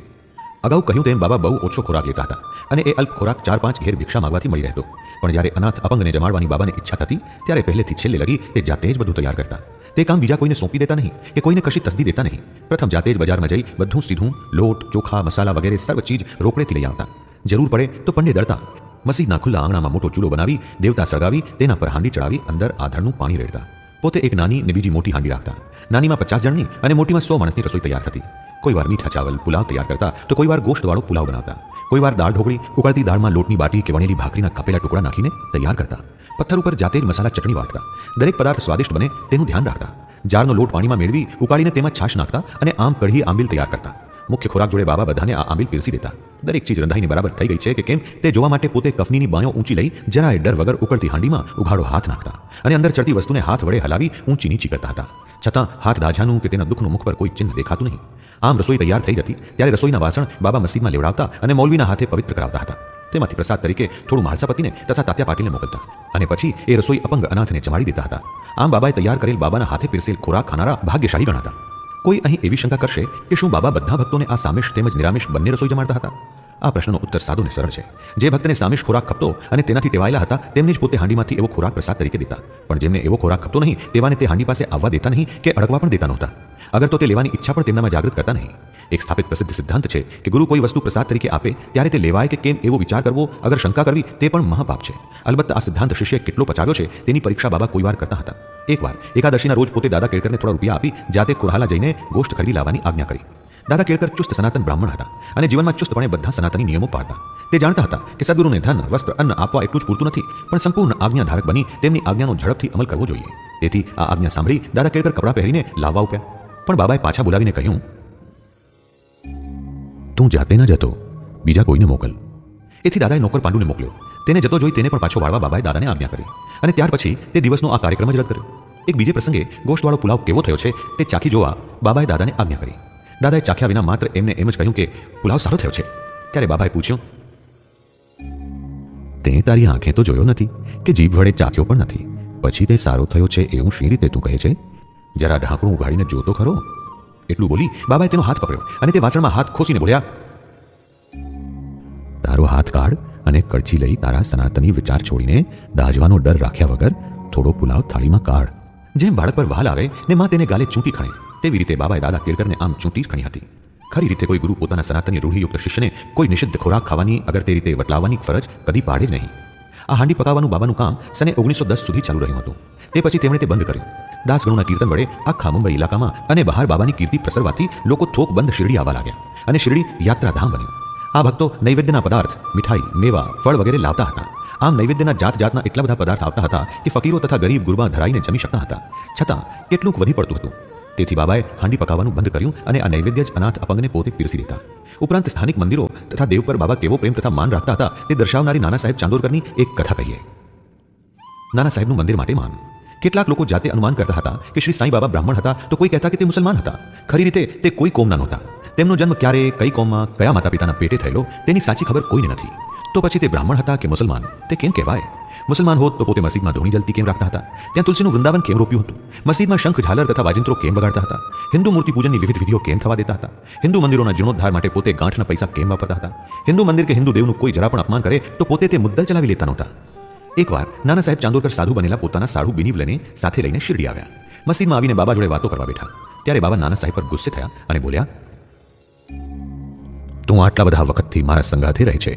અગાઉ કહ્યું તેમ બાબા બહુ ઓછો ખોરાક લેતા હતા અને એ અલ્પ ખોરાક 4-5 ઘેર ભિક્ષા માંગવાથી મળી રહેતો. પણ જ્યારે અનાથ અપંગને જમાડવાની બાબાને ઈચ્છા થતી ત્યારે પહેલેથી છેલ્લે લગી તે જાતે જ બધું તૈયાર કરતા. તે કામ બીજા કોઈને સોંપી દેતા નહીં કે કોઈને કશી તસદી દેતા નહીં. પ્રથમ જાતે જ બજારમાં જઈ બધું સીધું લોટ, ચોખા, મસાલા વગેરે સર્વ ચીજ રોકડેથી લઈ આવતા. જરૂર પડે તો પંડે દળતા. મસ્જિદના ખુલ્લા આંગણામાં મોટો ચૂલો બનાવી દેવતા સળગાવી તેના પર હાંડી ચડાવી અંદર આધરનું પાણી રેડતા. પોતે એક નાની ને બીજી મોટી હાંડી રાખતા. નાનીમાં 50 જણની અને મોટીમાં 100 માણસની રસોઈ તૈયાર થતી. કોઈ વાર મીઠા ચાવલ પુલાવ તૈયાર કરતા તો કોઈ વાર ગોશ્તવાળો પુલાવ બનાવતા. કોઈ વાર દાળ ઢોકળી ઉકળતી દાળમાં લોટની બાટી કે વણેલી ભાખરીના કાપેલા ટુકડા નાખીને તૈયાર કરતા. પથ્થર ઉપર જાતે જ મસાલા ચટણી વાટતા. દરેક પદાર્થ સ્વાદિષ્ટ બને તેનું ધ્યાન રાખતા. જારનો લોટ પાણીમાં મેળવી ઉકાળીને તેમાં છાશ નાખતા અને આમ કઢી આંબીલ તૈયાર કરતા. મુખ્ય ખોરાક જોડે બાબા બધાને આ આંબીલ પીરસી દેતા. દરેક ચીજ રંધાઈને બરાબર થઈ ગઈ છે કે કેમ તે જોવા માટે પોતે કફનીની બાંયો ઊંચી લઈ જરાય ડર વગર ઉકળતી હાંડીમાં ઉઘાડો હાથ નાખતા અને અંદર ચડતી વસ્તુને હાથ વડે હલાવી ઊંચી નીચી કરતા હતા. છતાં હાથ દાઝાનું કે તેના દુઃખનું મુખ પર કોઈ ચિહ્ન દેખાતું નહીં. આમ રસોઈ તૈયાર થઈ જતી ત્યારે રસોઈના વાસણ બાબા મસ્જિદમાં લેવડાવતા અને મૌલવીના હાથે પવિત્ર કરાવતા હતા. તેમાંથી પ્રસાદ તરીકે થોડું માળસા પતિને તથા તાત્યા પાટીલને મોકલતા અને પછી એ રસોઈ અપંગ અનાથને જમાડી દેતા હતા. આમ બાબાએ તૈયાર કરેલ બાબાના હાથે પીરસેલ ખોરાક ખાનારા ભાગ્યશાળી ગણાતા. કોઈ અહીં એવી શંકા કરશે કે શું બાબા બધા ભક્તોને આ સામેશ તેમજ નિરામેશ બંને રસોઈ જમાડતા હતા? આ પ્રશ્નનો ઉત્તર સાદો ને સરળ છે. જે ભક્તને સામેશ ખોરાક ખપતો અને તેનાથી ટેવાયેલા હતા તેમને જ પોતે હાંડીમાંથી એવો ખોરાક પ્રસાદ તરીકે દેતા. પણ જેમને એવો ખોરાક ખપતો નહીં તેવાને તે હાંડી પાસે આવવા દેતા નહીં કે અડકવા પણ દેતા નહોતા. અગર તો તે લેવાની ઈચ્છા પણ તેમનામાં જાગૃત કરતા નહીં. એક સ્થાપિત પ્રસિદ્ધ સિદ્ધાંત છે કે ગુરુ કોઈ વસ્તુ પ્રસાદ તરીકે આપે ત્યારે તે લેવાય કે કેમ એવો વિચાર કરવો અગર શંકા કરવી તે પણ મહાપાપ છે. અલબત્ત આ સિદ્ધાંત શિષ્ય કેટલો પચાવ્યો છે તેની પરીક્ષા બાબા કોઈ વાર કરતા હતા. એકવાર એકાદશીના રોજ પોતે દાદા કેળકરને થોડા રૂપિયા આપી જાતે કુરહાલા જઈને ગોશ્ત ખરીદી લાવવાની આજ્ઞા કરી. દાદા કેળકર ચુસ્ત સનાતન બ્રાહ્મણ હતા અને જીવનમાં ચુસ્તપણે બધા સનાતની નિયમો પાળતા. તે જાણતા હતા કે સદગુરુને ધન, વસ્ત્ર, અન્ન આપવા એટલું જ પૂરતું નથી પણ સંપૂર્ણ આજ્ઞાધારક બની તેમની આજ્ઞાનો ઝડપથી અમલ કરવો જોઈએ. તેથી આ આજ્ઞા સાંભળી દાદા કેળકર કપડાં પહેરીને લાવવા ઉપ્યા. પણ બાબાએ પાછા બોલાવીને કહ્યું, તું જાતે ન જતો, બીજા કોઈને મોકલ. એથી દાદાએ નોકર પાંડુને મોકલ્યો. તેને જતો જોઈ તેને પણ પાછો વાળવા બાબાએ દાદાને આજ્ઞા કરી અને ત્યાર પછી તે દિવસનો આ કાર્યક્રમ જ રદ કર્યો. એક બીજે પ્રસંગે ગોશ્તવાળો પુલાવ કેવો થયો છે તે ચાખી જોવા બાબાએ દાદાને આજ્ઞા કરી. દાદાએ ચાખ્યા વિના માત્ર એમને એમ જ કહ્યું કે પુલાવ સારો થયો છે. ત્યારે બાબાએ પૂછ્યું, તે તારી આંખે તો જોયો નથી કે જીભ વડે ચાખ્યો પણ નથી, પછી તે સારો થયો છે એવું શી રીતે તું કહે છે? જરા ઢાંકણું ઉઘાડીને જોતો ખરો. એટલું બોલી બાબાએ તેનો હાથ પકડ્યો અને તે વાસણમાં હાથ ખોસીને બોલ્યા, તારો હાથ કાઢ અને કડછી લઈ તારા સનાતની વિચાર છોડીને દાજવાનો ડર રાખ્યા વગર થોડો પુલાવ થાળીમાં કાઢ. જેમ બાળક પર વહાલ આવે ને માં તેને ગાલે ચૂંટી ખણે તેવી રીતે બાબાએ દાદા કેળકરને આમ ચૂંટી જ ખણી હતી. ખરી રીતે કોઈ ગુરુ પોતાના સનાતની રૂઢિયુક્ત શિષ્યને કોઈ નિષિદ્ધ ખોરાક ખાવાની અગર તે રીતે વટલાવવાની ફરજ કદી પાડે જ નહીં. આ હાંડી પકાવવાનું બાબાનું કામ સને 1910 સુધી ચાલુ રહ્યું હતું. તે પછી તેમણે તે બંધ કર્યું. દાસગણુના કીર્તન વડે આખા મુંબઈ ઇલાકામાં અને બહાર બાબાની કીર્તિ પ્રસરવાથી લોકો થોક બંધ શિરડી આવવા લાગ્યા અને શિરડી યાત્રાધામ બન્યું. આ ભક્તો નૈવેદ્યના પદાર્થ, મીઠાઈ, મેવા, ફળ વગેરે લાવતા હતા. આમ નૈવેદ્યના જાતના એટલા બધા પદાર્થ આવતા હતા કે ફકીરો તથા ગરીબ ગુરબા ધરાઈને જમી શકતા હતા. છતાં કેટલુંક વધી પડતું હતું. તેથી બાબાએ હાંડી પકાવવાનું બંધ કર્યું અને આ નૈવેદ્ય જ અનાથ અપંગને પોતે પીરસી દેતા. ઉપરાંત સ્થાનિક મંદિરો તથા દેવ પર બાબા કેવો પ્રેમ તથા માન રાખતા હતા તે દર્શાવનારી નાના સાહેબ ચાંદોરકરની એક કથા કહીએ. નાના સાહેબનું મંદિર માટે માન. કેટલાક લોકો જાતે અનુમાન કરતા હતા કે શ્રી સાંઈ બાબા બ્રાહ્મણ હતા તો કોઈ કહેતા કે તે મુસલમાન હતા. ખરી રીતે તે કોઈ કોમના નહોતા. તેમનો જન્મ ક્યારે, કઈ કોમમાં, કયા માતા પિતાના પેટે થયેલો તેની સાચી ખબર કોઈને નથી. તો પછી તે બ્રાહ્મણ હતા કે મુસલમાન તે કેમ કહેવાય? મુસલમાન હોત તો પોતે મસ્જિદમાં ધૂણી જલતી કેમ રાખતા હતા? ત્યાં તુલસીનું વૃંદાવન કેમ રોપ્યું હતું? મસ્જિદમાં શંખ, ઝાલર તથા વાજિંત્રો કેમ વગાડતા હતા? હિન્દુ મૂર્તિ પૂજનની વિવિધ વિધિઓ કેમ થવા દેતા હતા? હિન્દુ મંદિરોના જીર્ણોદ્ધાર માટે પોતે ગાંઠના પૈસા કેમ વાપરતા હતા? હિન્દુ મંદિર કે હિન્દુ દેવનું કોઈ જરા પણ અપમાન કરે તો પોતે તે મુદ્દલ ચલાવી લેતા નહોતા. એકવાર નાના સાહેબ ચાંદોરકર સાધુ બનેલા પોતાના સાડુ બિનીવ લઈને સાથે લઈને શિરડી આવ્યા. મસ્જિદમાં આવીને બાબા જોડે વાતો કરવા બેઠા. ત્યારે બાબા નાના સાહેબ પર ગુસ્સે થયા અને બોલ્યા, તું આટલા બધા વખતથી મારા સંગાથે રહે છે,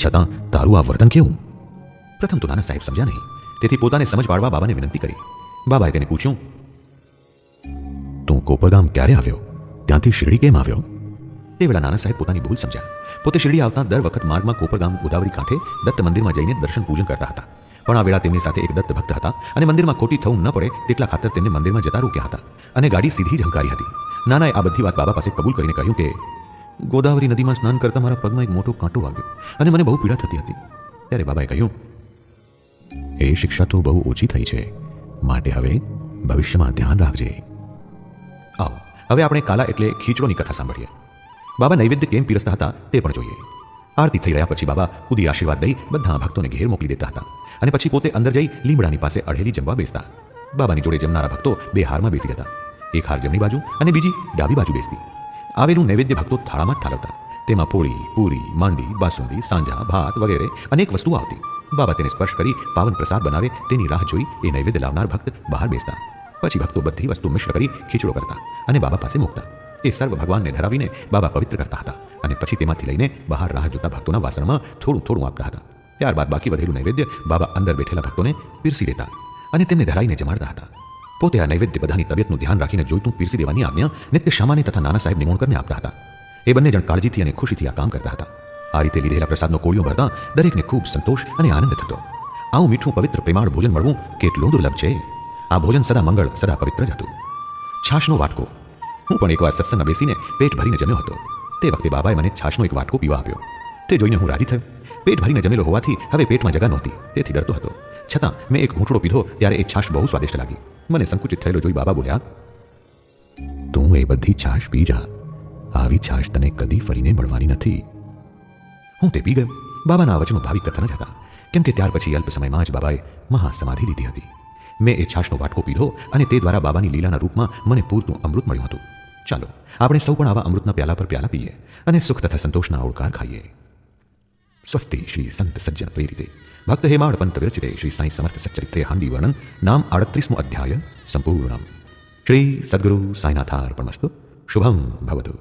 છતાં તારું આ વર્તન કેવું? પ્રથમ તો નાના સાહેબ સમજ્યા નહીં. તેથી પોતાને સમજ પાડવા બાબાને વિનંતી કરી. બાબાએ તેને પૂછ્યું, તું કોપરગામ ક્યારે આવ્યો? ત્યાંથી શિરડી કેમ આવ્યો? તે વેળા નાના સાહેબ પોતાની ભૂલ સમજ્યા. પોતે શિરડી આવતા દર વખત માર્ગમાં કોપરગામ ગોદાવરી કાંઠે દત્ત મંદિરમાં જઈને દર્શન પૂજન કરતા હતા. પણ આ વેળા તેમની સાથે એક દત્ત ભક્ત હતા અને મંદિરમાં ખોટી થવું ન પડે તેટલા ખાતર તેમને મંદિરમાં જતા રોક્યા હતા અને ગાડી સીધી જ હંકારી હતી. નાનાએ આ બધી વાત બાબા પાસે કબૂલ કરીને કહ્યું કે ગોદાવરી નદીમાં સ્નાન કરતા મારા પગમાં એક મોટો કાંટો વાગ્યો અને મને બહુ પીડા થતી હતી. ત્યારે બાબાએ કહ્યું, એ શિક્ષા તો બહુ ઓછી થઈ છે, માટે હવે ભવિષ્યમાં ધ્યાન રાખજે. આવો હવે આપણે કાલા એટલે ખીચડોની કથા સાંભળીએ. બાબા નૈવેદ્ય કેમ પીરસતા હતા તે પણ જોઈએ. આરતી થઈ રહ્યા પછી બાબા ઉદી આશીર્વાદ દઈ બધા ભક્તોને ઘેર મોકલી દેતા હતા અને પછી પોતે અંદર જઈ લીમડાની પાસે અડેલી જમવા બેસતા. બાબાની જોડે જમનારા ભક્તો બે હારમાં બેસી જતા. એક હાર જમણી બાજુ અને બીજી ડાબી બાજુ બેસતી. આવેલું નૈવેદ્ય ભક્તો થાળામાં ઠાલવતા. તેમાં પોળી પૂરી માંડી બાસુંદી સાંજા ભાત વગેરે અનેક વસ્તુઓ આવતી. બાબા તેને સ્પર્શ કરી પાવન પ્રસાદ બનાવે તેની રાહ જોઈ એ નૈવેદ્ય લાવનાર ભક્ત બહાર બેસતા. પછી ભક્તો બધી વસ્તુ મિશ્ર કરી ખીચડો કરતા અને બાબા પાસે મૂકતા. એ સર્વ ભગવાનને ધરાવીને બાબા પવિત્ર કરતા હતા અને પછી તેમાંથી લઈને બહાર રાહ જોતા ભક્તોના વાસણમાં થોડું થોડું આપતા હતા. ત્યારબાદ બાકી વધેલું નૈવેદ્ય બાબા અંદર બેઠેલા ભક્તોને પીરસી દેતા અને તેમને ધરાઈને જમાડતા હતા. પોતે આ નૈવેદ્ય બધાની તબિયતનું ધ્યાન રાખીને જોઈતું પીરસી દેવાની આજ્ઞા નિત્ય શામાને તથા નાના સાહેબ નિમોણકરને આપતા હતા. એ બંને જણ કાળજીથી અને ખુશીથી આ કામ કરતા હતા. આ રીતે લીધેલા પ્રસાદનો કોળિયો ભરતા દરેકને ખૂબ સંતોષ અને આનંદ થતો. આવું મીઠું પવિત્ર પ્રેમાળ ભોજન મળવું કેટલું દુર્લભ છે. આ ભોજન સદા મંગળ સદા પવિત્ર જ હતું. છાશનો વાટકો. હું પણ એકવાર સત્સંગમાં બેસીને પેટ ભરીને જમ્યો હતો. તે વખતે બાબાએ મને છાશનો એક વાટકો પીવા આપ્યો. તે જોઈને હું રાજી થયો. પેટ ભરીને જમેલો હોવાથી હવે પેટમાં જગા નહોતી, તેથી ડરતો હતો. છતાં મેં એક ઘૂંટડો પીધો ત્યારે એ છાશ બહુ સ્વાદિષ્ટ લાગી. મને સંકુચિત થયેલો જોઈ બાબા બોલ્યા, તું એ બધી છાશ પી જા. આવી છાશ તને કદી ફરીને મળવાની નથી. હું તે પી ગયો. બાબાના વચનો ભાવિક કથન જ હતા, કેમ કે ત્યાર પછી અલ્પ સમયમાં જ બાબાએ મહાસમાધિ લીધી હતી. મેં એ છાશનો વાટકો પીધો અને તે દ્વારા બાબાની લીલાના રૂપમાં મને પૂરતું અમૃત મળ્યું હતું. ચાલો આપણે સૌ પણ આવા અમૃતના પ્યાલા પર પ્યાલા પીએ અને સુખ તથા સંતોષના ઓળકાર ખાઈએ. સ્વસ્તિ શ્રી સંત સજ્જન પ્રેરિતે ભક્ત હેમાળ પંત વિરચિતે શ્રી સાંઈ સમર્થ સચ્ચરિત્રે હાંડી વર્ણન નામ 38મો અધ્યાય સંપૂર્ણમ. શ્રી સદ્ગુરુ સાંઈનાથાર્પણમસ્તુ. શુભમ ભવતુ.